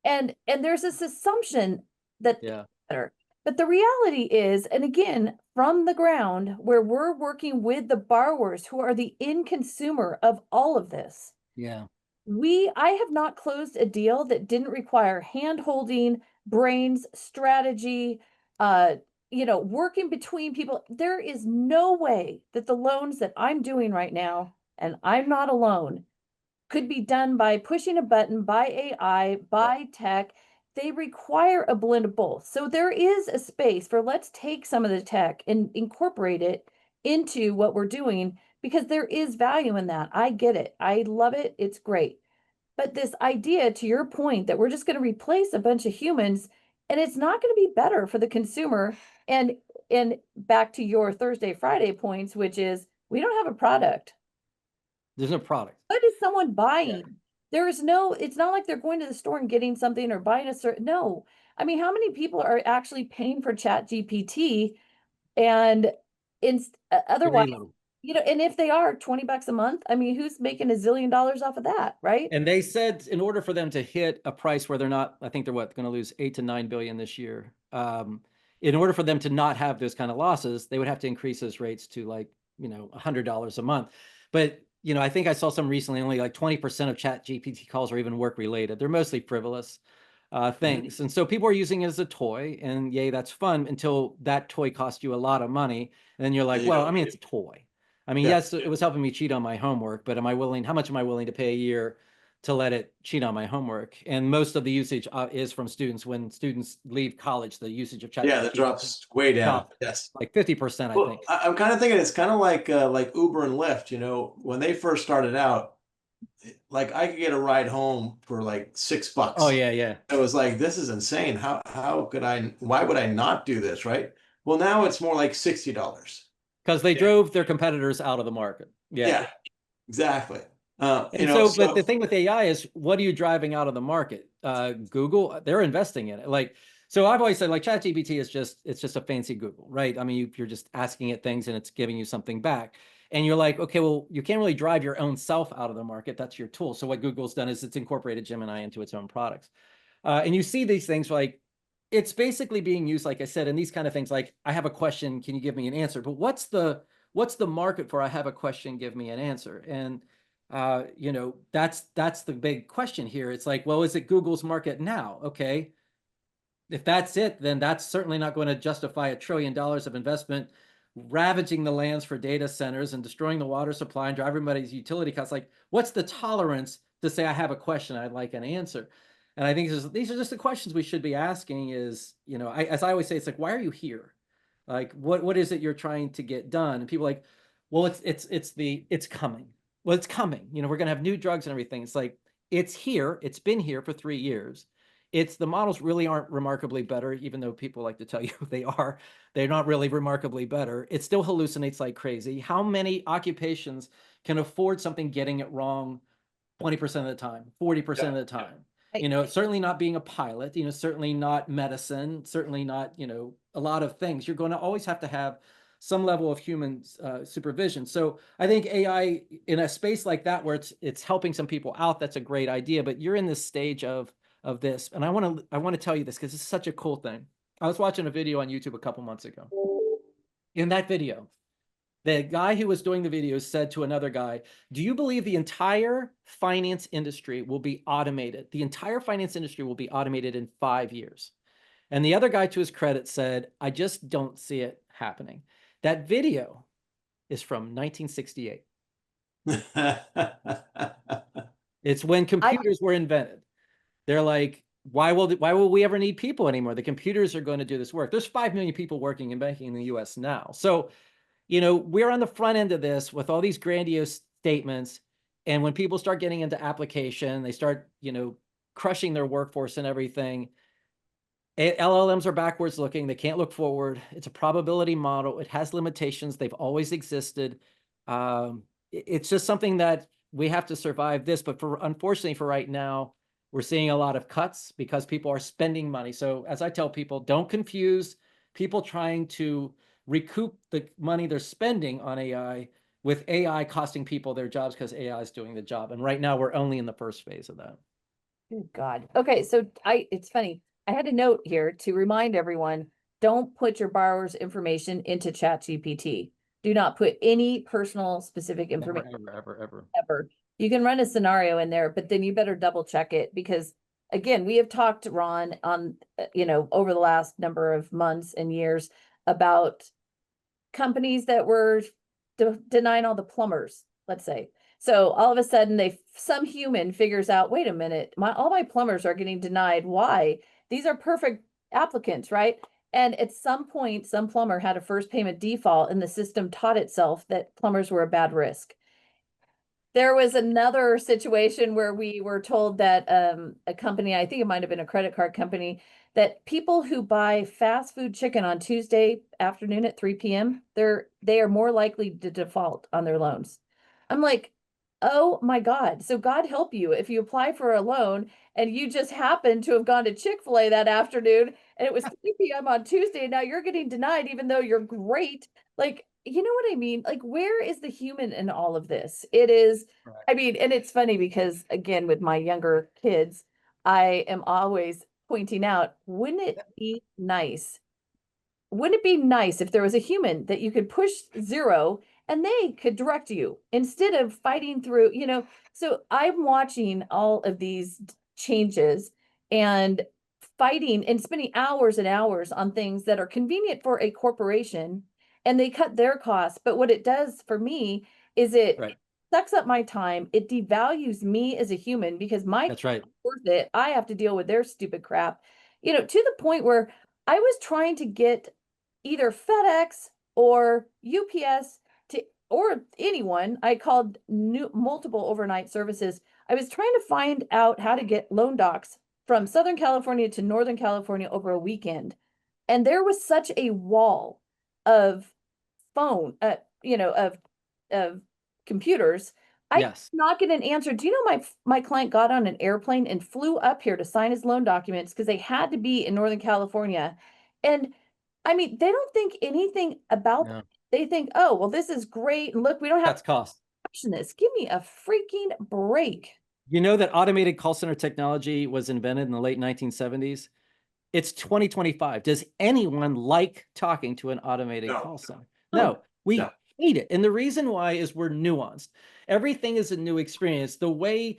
Speaker 1: And there's this assumption that
Speaker 3: it's
Speaker 1: better. But the reality is, and again, from the ground where we're working with the borrowers who are the end consumer of all of this.
Speaker 3: Yeah.
Speaker 1: I have not closed a deal that didn't require hand holding, brains, strategy, working between people. There is no way that the loans that I'm doing right now, and I'm not alone, could be done by pushing a button, by AI, by tech. They require a blend of both. So there is a space for let's take some of the tech and incorporate it into what we're doing because there is value in that. I get it. I love it. It's great. But this idea, to your point, that we're just going to replace a bunch of humans and it's not going to be better for the consumer. And back to your Thursday, Friday points, which is we don't have a product.
Speaker 3: There's no product.
Speaker 1: What is someone buying? It's not like they're going to the store and getting something or buying no. I mean, how many people are actually paying for Chat GPT and otherwise, and if they are $20 a month, I mean, who's making $1 zillion off of that, right?
Speaker 3: And they said in order for them to hit a price where they're not, I think they're going to lose 8 to 9 billion this year. In order for them to not have those kind of losses, they would have to increase those rates to $100 a month. But I think I saw some recently, only like 20% of Chat GPT calls are even work related. They're mostly frivolous things. And so people are using it as a toy, and yay, that's fun until that toy costs you a lot of money. And then you're like, well, I mean, it's a toy. I mean, yes, it was helping me cheat on my homework, but how much am I willing to pay a year to let it cheat on my homework? And most of the usage is from students. When students leave college, the usage of Chat.
Speaker 2: Yeah, that drops way down. Yes.
Speaker 3: Like 50%, I think.
Speaker 2: I'm kind of thinking it's kind of like Uber and Lyft, when they first started out, like I could get a ride home for like $6.
Speaker 3: Oh yeah, yeah.
Speaker 2: It was like, this is insane. Why would I not do this, right? Well, now it's more like $60.
Speaker 3: Because they drove their competitors out of the market.
Speaker 2: Yeah, exactly.
Speaker 3: And but the thing with AI is, what are you driving out of the market? Google, they're investing in it. Like, so I've always said, like, ChatGPT is it's just a fancy Google, right? I mean, you're just asking it things and it's giving you something back. And you're like, okay, well, you can't really drive your own self out of the market. That's your tool. So what Google's done is it's incorporated Gemini into its own products. And you see these things like, it's basically being used, like I said, in these kind of things, like, I have a question, can you give me an answer? But what's the market for I have a question, give me an answer? And that's the big question here. It's like, well, is it Google's market now? Okay. If that's it, then that's certainly not going to justify $1 trillion of investment, ravaging the lands for data centers and destroying the water supply and driving everybody's utility costs. Like, what's the tolerance to say, I have a question, I'd like an answer? And I think these are just the questions we should be asking is, as I always say, it's like, why are you here? Like, what is it you're trying to get done? And people are like, well, it's coming. Well, it's coming. We're going to have new drugs and everything. It's like, it's here. It's been here for 3 years. The models really aren't remarkably better, even though people like to tell you they are. They're not really remarkably better. It still hallucinates like crazy. How many occupations can afford something getting it wrong 20% of the time, 40% of the time? Certainly not being a pilot, certainly not medicine, certainly not, a lot of things. You're going to always have to have some level of human supervision. So I think AI in a space like that, where it's helping some people out, that's a great idea. But you're in this stage of this, and I want to tell you this because it's such a cool thing. I was watching a video on YouTube a couple months ago. In that video, the guy who was doing the video said to another guy, do you believe the entire finance industry will be automated? The entire finance industry will be automated in 5 years. And the other guy, to his credit, said, I just don't see it happening. That video is from 1968. It's when computers were invented. They're like, why will we ever need people anymore? The computers are going to do this work. There's 5 million people working in banking in the US now. So, we're on the front end of this with all these grandiose statements. And when people start getting into application, they start, crushing their workforce and everything. LLMs are backwards looking. They can't look forward. It's a probability model. It has limitations. They've always existed. It's just something that we have to survive this. But unfortunately for right now, we're seeing a lot of cuts because people are spending money. So as I tell people, don't confuse people trying to recoup the money they're spending on AI with AI costing people their jobs because AI is doing the job. And right now we're only in the first phase of that.
Speaker 1: Good God. Okay, so it's funny. I had a note here to remind everyone, don't put your borrower's information into ChatGPT. Do not put any personal specific information. Ever. You can run a scenario in there, but then you better double check it because, again, we have talked, Ron, on, over the last number of months and years about companies that were denying all the plumbers, let's say. So all of a sudden some human figures out, wait a minute, all my plumbers are getting denied. Why? These are perfect applicants, right? And at some point, some plumber had a first payment default and the system taught itself that plumbers were a bad risk. There was another situation where we were told that a company, I think it might have been a credit card company, that people who buy fast food chicken on Tuesday afternoon at 3 p.m., they are more likely to default on their loans. I'm like, oh my God. So God help you if you apply for a loan and you just happen to have gone to Chick-fil-A that afternoon and it was 3 p.m. on Tuesday, and now you're getting denied even though you're great. Like, you know what I mean? Like, where is the human in all of this? It is,
Speaker 3: Right.
Speaker 1: I mean, and it's funny because, again, with my younger kids, I am always pointing out, wouldn't it be nice? Wouldn't it be nice if there was a human that you could push 0 and they could direct you instead of fighting through, So I'm watching all of these changes and fighting and spending hours and hours on things that are convenient for a corporation, and they cut their costs. But what it does for me is it
Speaker 3: Right.
Speaker 1: sucks up my time. It devalues me as a human because my
Speaker 3: That's right.
Speaker 1: worth it. I have to deal with their stupid crap, to the point where I was trying to get either FedEx or UPS or anyone. I called multiple overnight services. I was trying to find out how to get loan docs from Southern California to Northern California over a weekend. And there was such a wall of of computers I did
Speaker 3: Yes.
Speaker 1: not get an answer. Do you know my client got on an airplane and flew up here to sign his loan documents because they had to be in Northern California. And I mean, they don't think anything about
Speaker 3: No,
Speaker 1: they think, oh, well, this is great. And look, we don't have
Speaker 3: that's cost.
Speaker 1: to question this. Give me a freaking break.
Speaker 3: You know that automated call center technology was invented in the late 1970s? It's 2025. Does anyone like talking to an automated
Speaker 2: No.
Speaker 3: call center?
Speaker 1: Oh,
Speaker 3: No, we
Speaker 2: No.
Speaker 3: hate it. And the reason why is we're nuanced. Everything is a new experience. The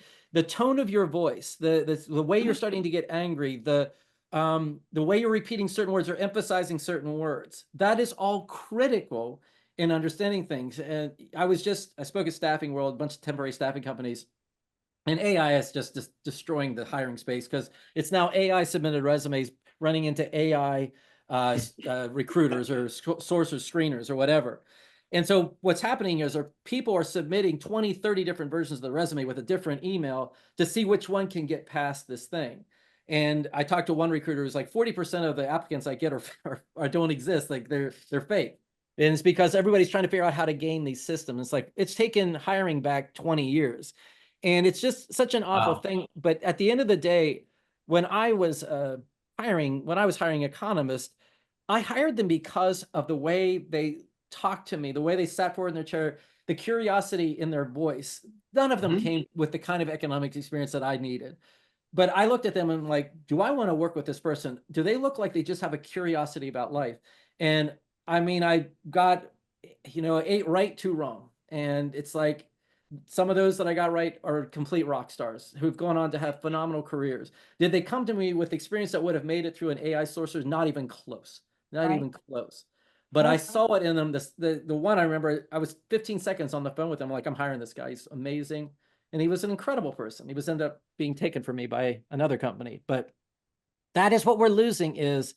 Speaker 3: tone of your voice, the way you're starting to get angry, the way you're repeating certain words or emphasizing certain words, that is all critical in understanding things. And I spoke at Staffing World, a bunch of temporary staffing companies. And AI is just destroying the hiring space because it's now AI submitted resumes running into AI recruiters or sourcers, screeners or whatever. And so what's happening is people are submitting 20, 30 different versions of the resume with a different email to see which one can get past this thing. And I talked to one recruiter who's like 40% of the applicants I get are don't exist. Like they're fake. And it's because everybody's trying to figure out how to game these systems. It's like it's taken hiring back 20 years. And it's just such an awful
Speaker 2: Wow.
Speaker 3: thing. But at the end of the day, when I was hiring economists, I hired them because of the way they talked to me, the way they sat forward in their chair, the curiosity in their voice. None of them
Speaker 2: Mhm.
Speaker 3: came with the kind of economics experience that I needed. But I looked at them and like, do I want to work with this person? Do they look like they just have a curiosity about life? And I mean, I got, 8 right, 2 wrong. And it's like, some of those that I got right are complete rock stars who've gone on to have phenomenal careers. Did they come to me with experience that would have made it through an AI sourcer? Not even close. Not
Speaker 1: right.
Speaker 3: even close. But I saw it in them. The one I remember, I was 15 seconds on the phone with him. Like, I'm hiring this guy. He's amazing. And he was an incredible person. He was ended up being taken from me by another company. But that is what we're losing is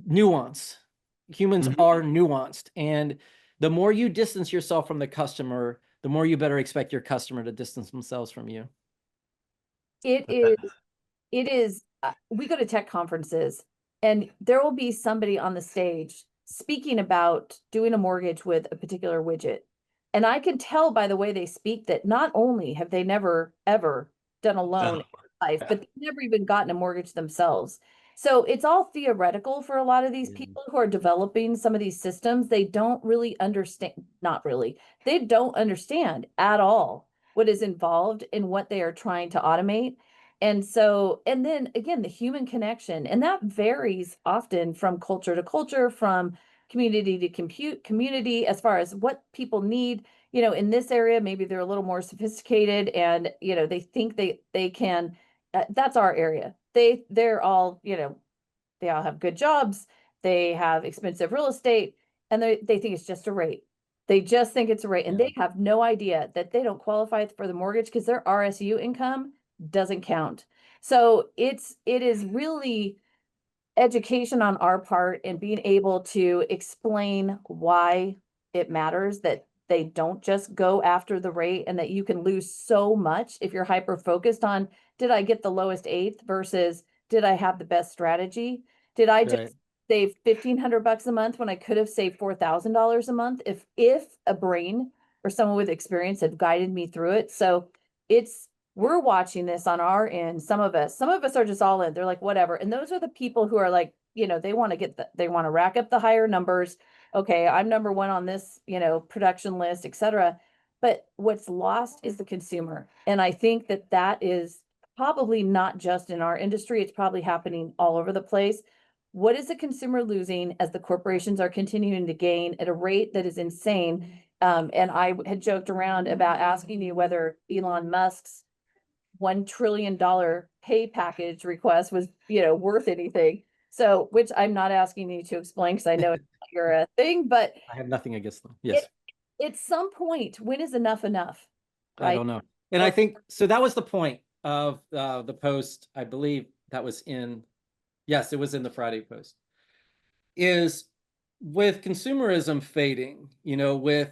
Speaker 3: nuance. Humans
Speaker 2: Mhm.
Speaker 3: are nuanced. And the more you distance yourself from the customer, the more you better expect your customer to distance themselves from you.
Speaker 1: It is, we go to tech conferences and there will be somebody on the stage speaking about doing a mortgage with a particular widget. And I can tell by the way they speak that not only have they never, ever done a loan in life,
Speaker 2: Yeah.
Speaker 1: but they've never even gotten a mortgage themselves. So it's all theoretical for a lot of these people who are developing some of these systems. They don't really understand, not really, they don't understand at all what is involved in what they are trying to automate. And so, and then again, the human connection, and that varies often from culture to culture, from community to community, as far as what people need. In this area, maybe they're a little more sophisticated and, they think they can, that's our area. They're all, they all have good jobs, they have expensive real estate, and they think it's just a rate. They just think it's a rate, and
Speaker 3: Yeah.
Speaker 1: they have no idea that they don't qualify for the mortgage because their RSU income doesn't count. So it is really education on our part and being able to explain why it matters that they don't just go after the rate, and that you can lose so much if you're hyper focused on, did I get the lowest eighth versus did I have the best strategy? Did I just
Speaker 3: Right.
Speaker 1: save $1,500 a month when I could have saved $4,000 a month if a brain or someone with experience had guided me through it? So it's we're watching this on our end. Some of us are just all in. They're like, whatever. And those are the people who are like, they want to they want to rack up the higher numbers. Okay, I'm number one on this, production list, etc. But what's lost is the consumer. And I think that is probably not just in our industry. It's probably happening all over the place. What is the consumer losing as the corporations are continuing to gain at a rate that is insane? And I had joked around about asking you whether Elon Musk's $1 trillion pay package request was, worth anything. So, which I'm not asking you to explain because I know it's not your thing, but
Speaker 3: I have nothing against them.
Speaker 1: it,
Speaker 3: Yes.
Speaker 1: at some point, when is enough enough?
Speaker 3: I
Speaker 1: Right.
Speaker 3: don't know. And I think so. That was the point of the post. I believe that was yes, it was in the Friday post. Is with consumerism fading, with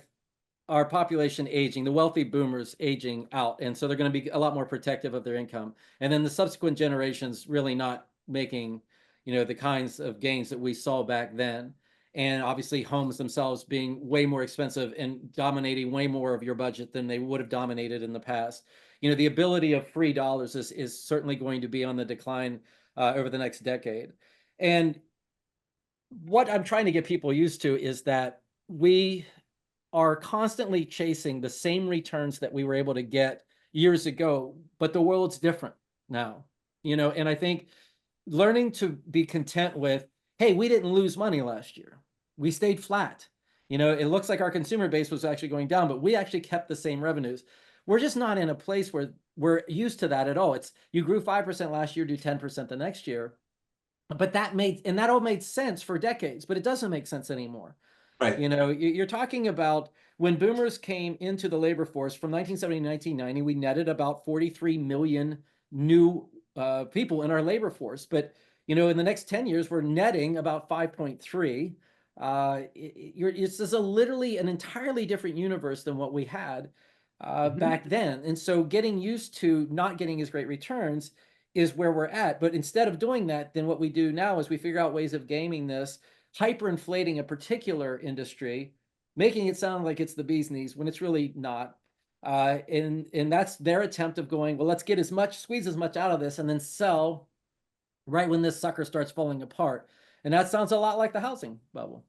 Speaker 3: our population aging, the wealthy boomers aging out. And so they're going to be a lot more protective of their income. And then the subsequent generations really not making, the kinds of gains that we saw back then. and obviously homes themselves being way more expensive and dominating way more of your budget than they would have dominated in the past. You know, the ability of free dollars is certainly going to be on the decline over the next decade. And what I'm trying to get people used to is that we are constantly chasing the same returns that we were able to get years ago, but the world's different now, you know, and I think learning to be content with, hey, we didn't lose money last year. We stayed flat. You know, it looks like our consumer base was actually going down, but we actually kept the same revenues. We're just not in a place where we're used to that at all. It's you grew 5% last year, do 10% the next year. But that all made sense for decades, but it doesn't make sense anymore.
Speaker 2: Right.
Speaker 3: You know, you're talking about when boomers came into the labor force from 1970 to 1990, we netted about 43 million new people in our labor force. But, you know, in the next 10 years, we're netting about 5.3. It's just literally an entirely different universe than what we had back then. And so getting used to not getting as great returns is where we're at. But instead of doing that, then what we do now is we figure out ways of gaming this, hyperinflating a particular industry, making it sound like it's the bee's knees when it's really not. And that's their attempt of going, well, let's get squeeze as much out of this and then sell right when this sucker starts falling apart. And that sounds a lot like the housing bubble.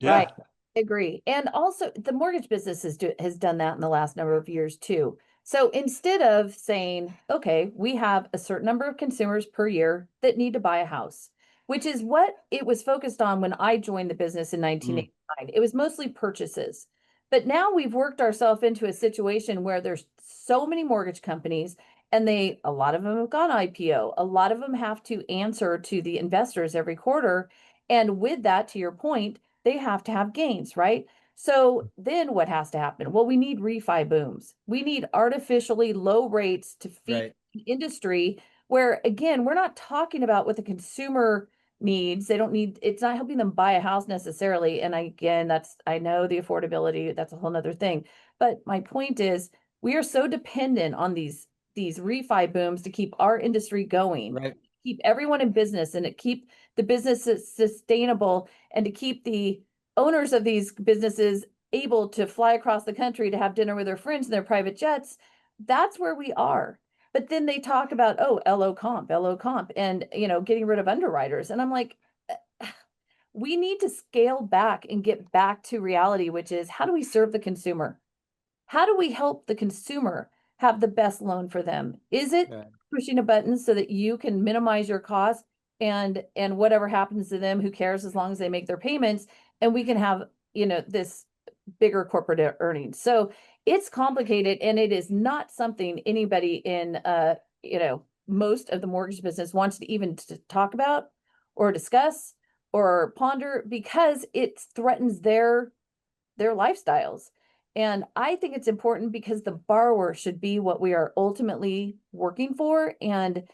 Speaker 2: Yeah.
Speaker 1: Right. I agree. And also the mortgage business has done that in the last number of years too. So instead of saying, okay, we have a certain number of consumers per year that need to buy a house, which is what it was focused on when I joined the business in 1989. It was mostly purchases. But now we've worked ourselves into a situation where there's so many mortgage companies and a lot of them have gone IPO. A lot of them have to answer to the investors every quarter. And with that, to your point, they have to have gains, right? So then what has to happen? Well, we need refi booms. We need artificially low rates to feed
Speaker 3: Right.
Speaker 1: the industry where, again, we're not talking about what the consumer needs. They don't need, it's not helping them buy a house necessarily. And again, I know the affordability, that's a whole nother thing. But my point is, we are so dependent on these refi booms to keep our industry going,
Speaker 3: Right.
Speaker 1: keep everyone in business and to keep the businesses sustainable and to keep the owners of these businesses able to fly across the country to have dinner with their friends in their private jets. That's where we are. But then they talk about, oh, LO comp, and getting rid of underwriters. And I'm like, we need to scale back and get back to reality, which is how do we serve the consumer? How do we help the consumer have the best loan for them? Is it
Speaker 3: Right.
Speaker 1: pushing a button so that you can minimize your cost and whatever happens to them, who cares as long as they make their payments and we can have, this bigger corporate earnings. So it's complicated and it is not something anybody in most of the mortgage business wants to even talk about or discuss or ponder because it threatens their lifestyles. And I think it's important because the borrower should be what we are ultimately working for. And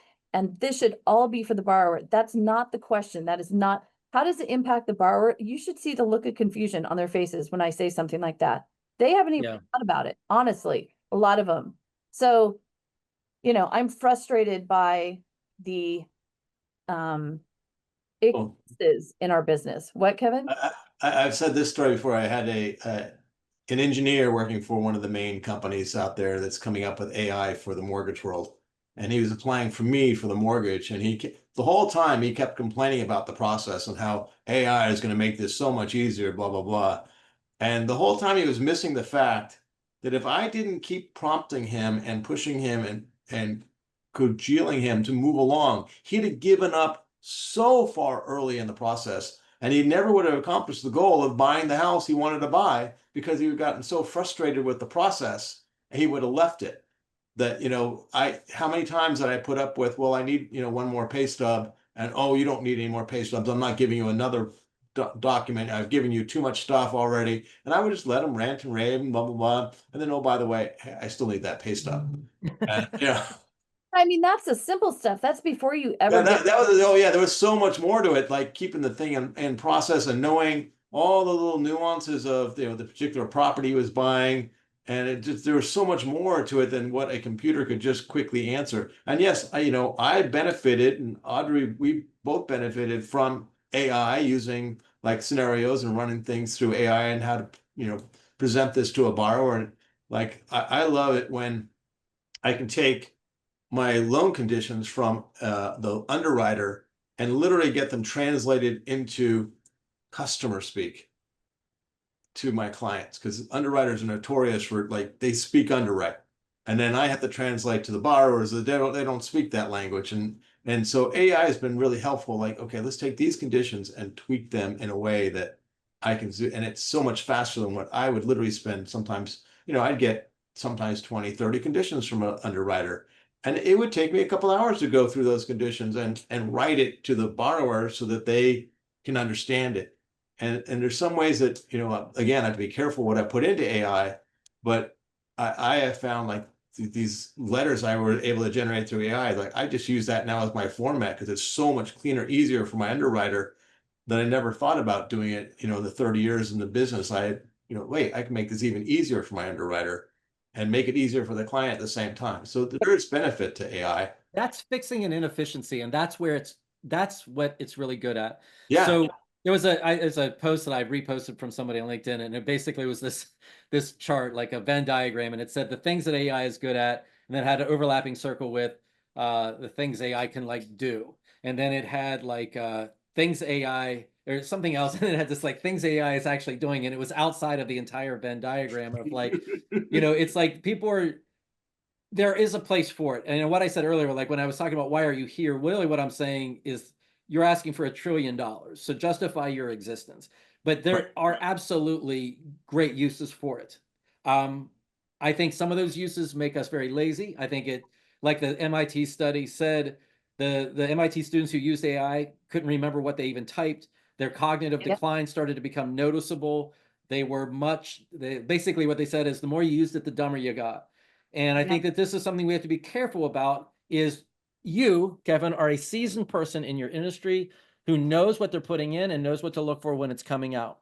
Speaker 1: this should all be for the borrower. That's not the question. That is not, how does it impact the borrower? You should see the look of confusion on their faces when I say something like that. They haven't even thought about it, honestly, a lot of them. So, I'm frustrated by the excesses in our business. What, Kevin?
Speaker 2: I've said this story before. I had an engineer working for one of the main companies out there that's coming up with AI for the mortgage world. And he was applying for me for the mortgage. And the whole time he kept complaining about the process and how AI is going to make this so much easier, blah, blah, blah. And the whole time he was missing the fact that if I didn't keep prompting him and pushing him and congealing him to move along, he'd have given up so far early in the process. And he never would have accomplished the goal of buying the house he wanted to buy because he had gotten so frustrated with the process, and he would have left it. That, how many times did I put up with, well, I need, one more pay stub, and oh, you don't need any more pay stubs. I'm not giving you another document. I've given you too much stuff already. And I would just let him rant and rave and blah, blah, blah. And then, oh, by the way, I still need that pay stub. And,
Speaker 1: I mean, that's the simple stuff. That's before you ever
Speaker 2: that was, oh yeah, there was so much more to it, like keeping the thing in process and knowing all the little nuances of the particular property he was buying. And there was so much more to it than what a computer could just quickly answer. And yes, I benefited, and Audrey, we both benefited from AI using like scenarios and running things through AI and how to, present this to a borrower. And like, I love it when I can take my loan conditions from the underwriter and literally get them translated into customer speak to my clients, because underwriters are notorious for, like, they speak underwrite, and then I have to translate to the borrowers that they don't speak that language. And so AI has been really helpful. Like, okay, let's take these conditions and tweak them in a way that I can do, and it's so much faster than what I would literally spend. Sometimes, I'd get sometimes 20, 30 conditions from an underwriter, and it would take me a couple hours to go through those conditions and write it to the borrower so that they can understand it. And there's some ways that, again, I have to be careful what I put into AI, but I have found, like, these letters I were able to generate through AI, like, I just use that now as my format because it's so much cleaner, easier for my underwriter, that I never thought about doing it, the 30 years in the business. Wait, I can make this even easier for my underwriter and make it easier for the client at the same time. So there is benefit to AI.
Speaker 3: That's fixing an inefficiency, and that's what it's really good at.
Speaker 2: Yeah.
Speaker 3: So there's a post that I reposted from somebody on LinkedIn, and it basically was this chart, like a Venn diagram, and it said the things that AI is good at, and then had an overlapping circle with the things AI can like do, and then it had like things AI or something else, and it had this like things AI is actually doing, and it was outside of the entire Venn diagram of like, it's like there is a place for it. And what I said earlier, like when I was talking about why are you here, really what I'm saying is you're asking for $1 trillion. So justify your existence. But there are absolutely great uses for it. I think some of those uses make us very lazy. I think like the MIT study said, the MIT students who used AI couldn't remember what they even typed. Their cognitive decline started to become noticeable. Basically what they said is the more you used it, the dumber you got. And I think that this is something we have to be careful about. Is you, Kevin, are a seasoned person in your industry who knows what they're putting in and knows what to look for when it's coming out.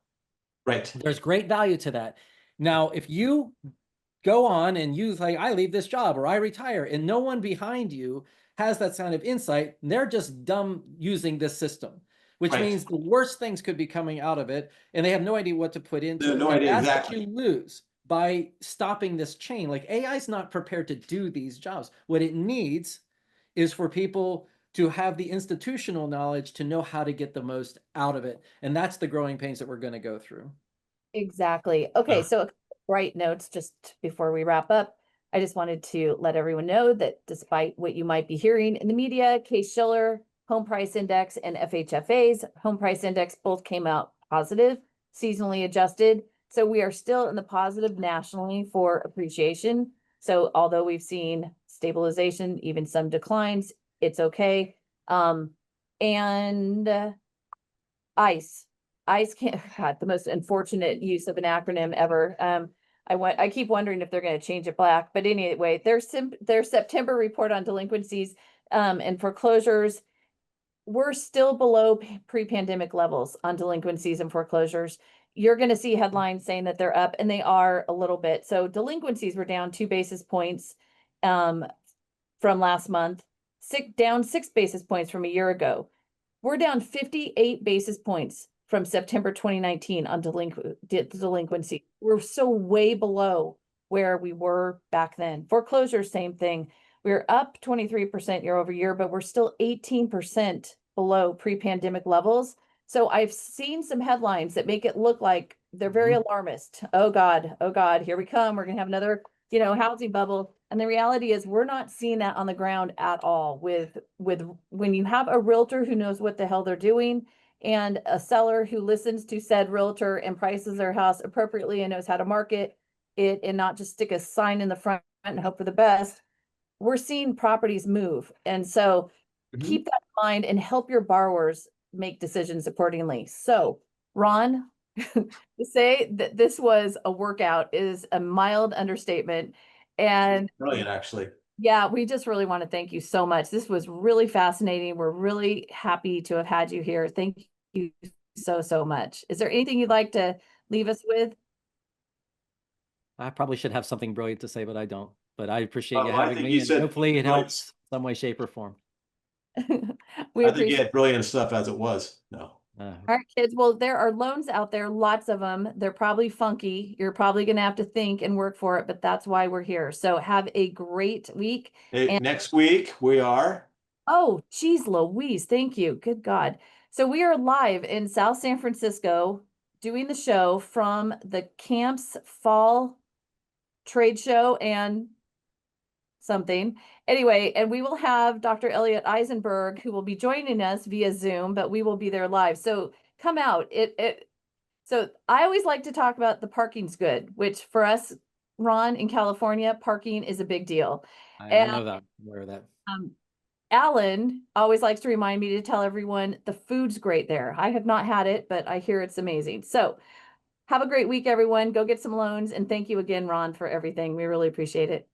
Speaker 2: Right.
Speaker 3: There's great value to that. Now, if you go on and you like, I leave this job or I retire, and no one behind you has that kind of insight, they're just dumb using this system, which means the worst things could be coming out of it, and they have no idea what to put into it.
Speaker 2: No idea.
Speaker 3: That's
Speaker 2: Exactly.
Speaker 3: what you lose by stopping this chain. Like, AI is not prepared to do these jobs. What it needs is for people to have the institutional knowledge to know how to get the most out of it. And that's the growing pains that we're going to go through.
Speaker 1: Exactly. Okay, so bright notes just before we wrap up. I just wanted to let everyone know that despite what you might be hearing in the media, Case-Shiller, Home Price Index, and FHFA's Home Price Index both came out positive, seasonally adjusted. So we are still in the positive nationally for appreciation. So although we've seen stabilization, even some declines, it's okay. And ICE. ICE can't, God, the most unfortunate use of an acronym ever. I keep wondering if they're going to change it black, but anyway, their September report on delinquencies and foreclosures, we're still below pre-pandemic levels on delinquencies and foreclosures. You're going to see headlines saying that they're up, and they are a little bit. So delinquencies were down 2 basis points from last month, down 6 basis points from a year ago. We're down 58 basis points from September 2019 on delinquency. We're so way below where we were back then. Foreclosure, same thing. We're up 23% year over year, but we're still 18% below pre-pandemic levels. So I've seen some headlines that make it look like they're very alarmist. Oh God, here we come. We're gonna have another, housing bubble. And the reality is we're not seeing that on the ground at all with when you have a realtor who knows what the hell they're doing and a seller who listens to said realtor and prices their house appropriately and knows how to market it and not just stick a sign in the front and hope for the best. We're seeing properties move. And so keep that in mind and help your borrowers make decisions accordingly. So Ron, to say that this was a workout is a mild understatement. And
Speaker 2: brilliant, actually.
Speaker 1: Yeah, we just really want to thank you so much. This was really fascinating. We're really happy to have had you here. Thank you so much. Is there anything you'd like to leave us with?
Speaker 3: I probably should have something brilliant to say, but I don't. But I appreciate you
Speaker 2: I
Speaker 3: having
Speaker 2: think
Speaker 3: me,
Speaker 2: you
Speaker 3: and
Speaker 2: said
Speaker 3: hopefully it
Speaker 2: brilliant.
Speaker 3: helps some way, shape, or form.
Speaker 1: We
Speaker 2: I think you
Speaker 1: appreciate
Speaker 2: had brilliant stuff as it was. No.
Speaker 3: Uh,
Speaker 1: All right, kids. Well, there are loans out there, lots of them. They're probably funky. You're probably going to have to think and work for it, but that's why we're here. So have a great week.
Speaker 2: Hey,
Speaker 1: And
Speaker 2: next week we are.
Speaker 1: oh, geez, Louise, thank you. Good God. So we are live in South San Francisco doing the show from the Camps Fall Trade Show and something. Anyway, and we will have Dr. Elliot Eisenberg who will be joining us via Zoom, but we will be there live. So come out. So I always like to talk about the parking's good, which for us, Ron, in California, parking is a big deal.
Speaker 3: I
Speaker 1: And
Speaker 3: know that. I'm aware of that.
Speaker 1: Alan always likes to remind me to tell everyone the food's great there. I have not had it, but I hear it's amazing. So have a great week, everyone. Go get some loans. And thank you again, Ron, for everything. We really appreciate it.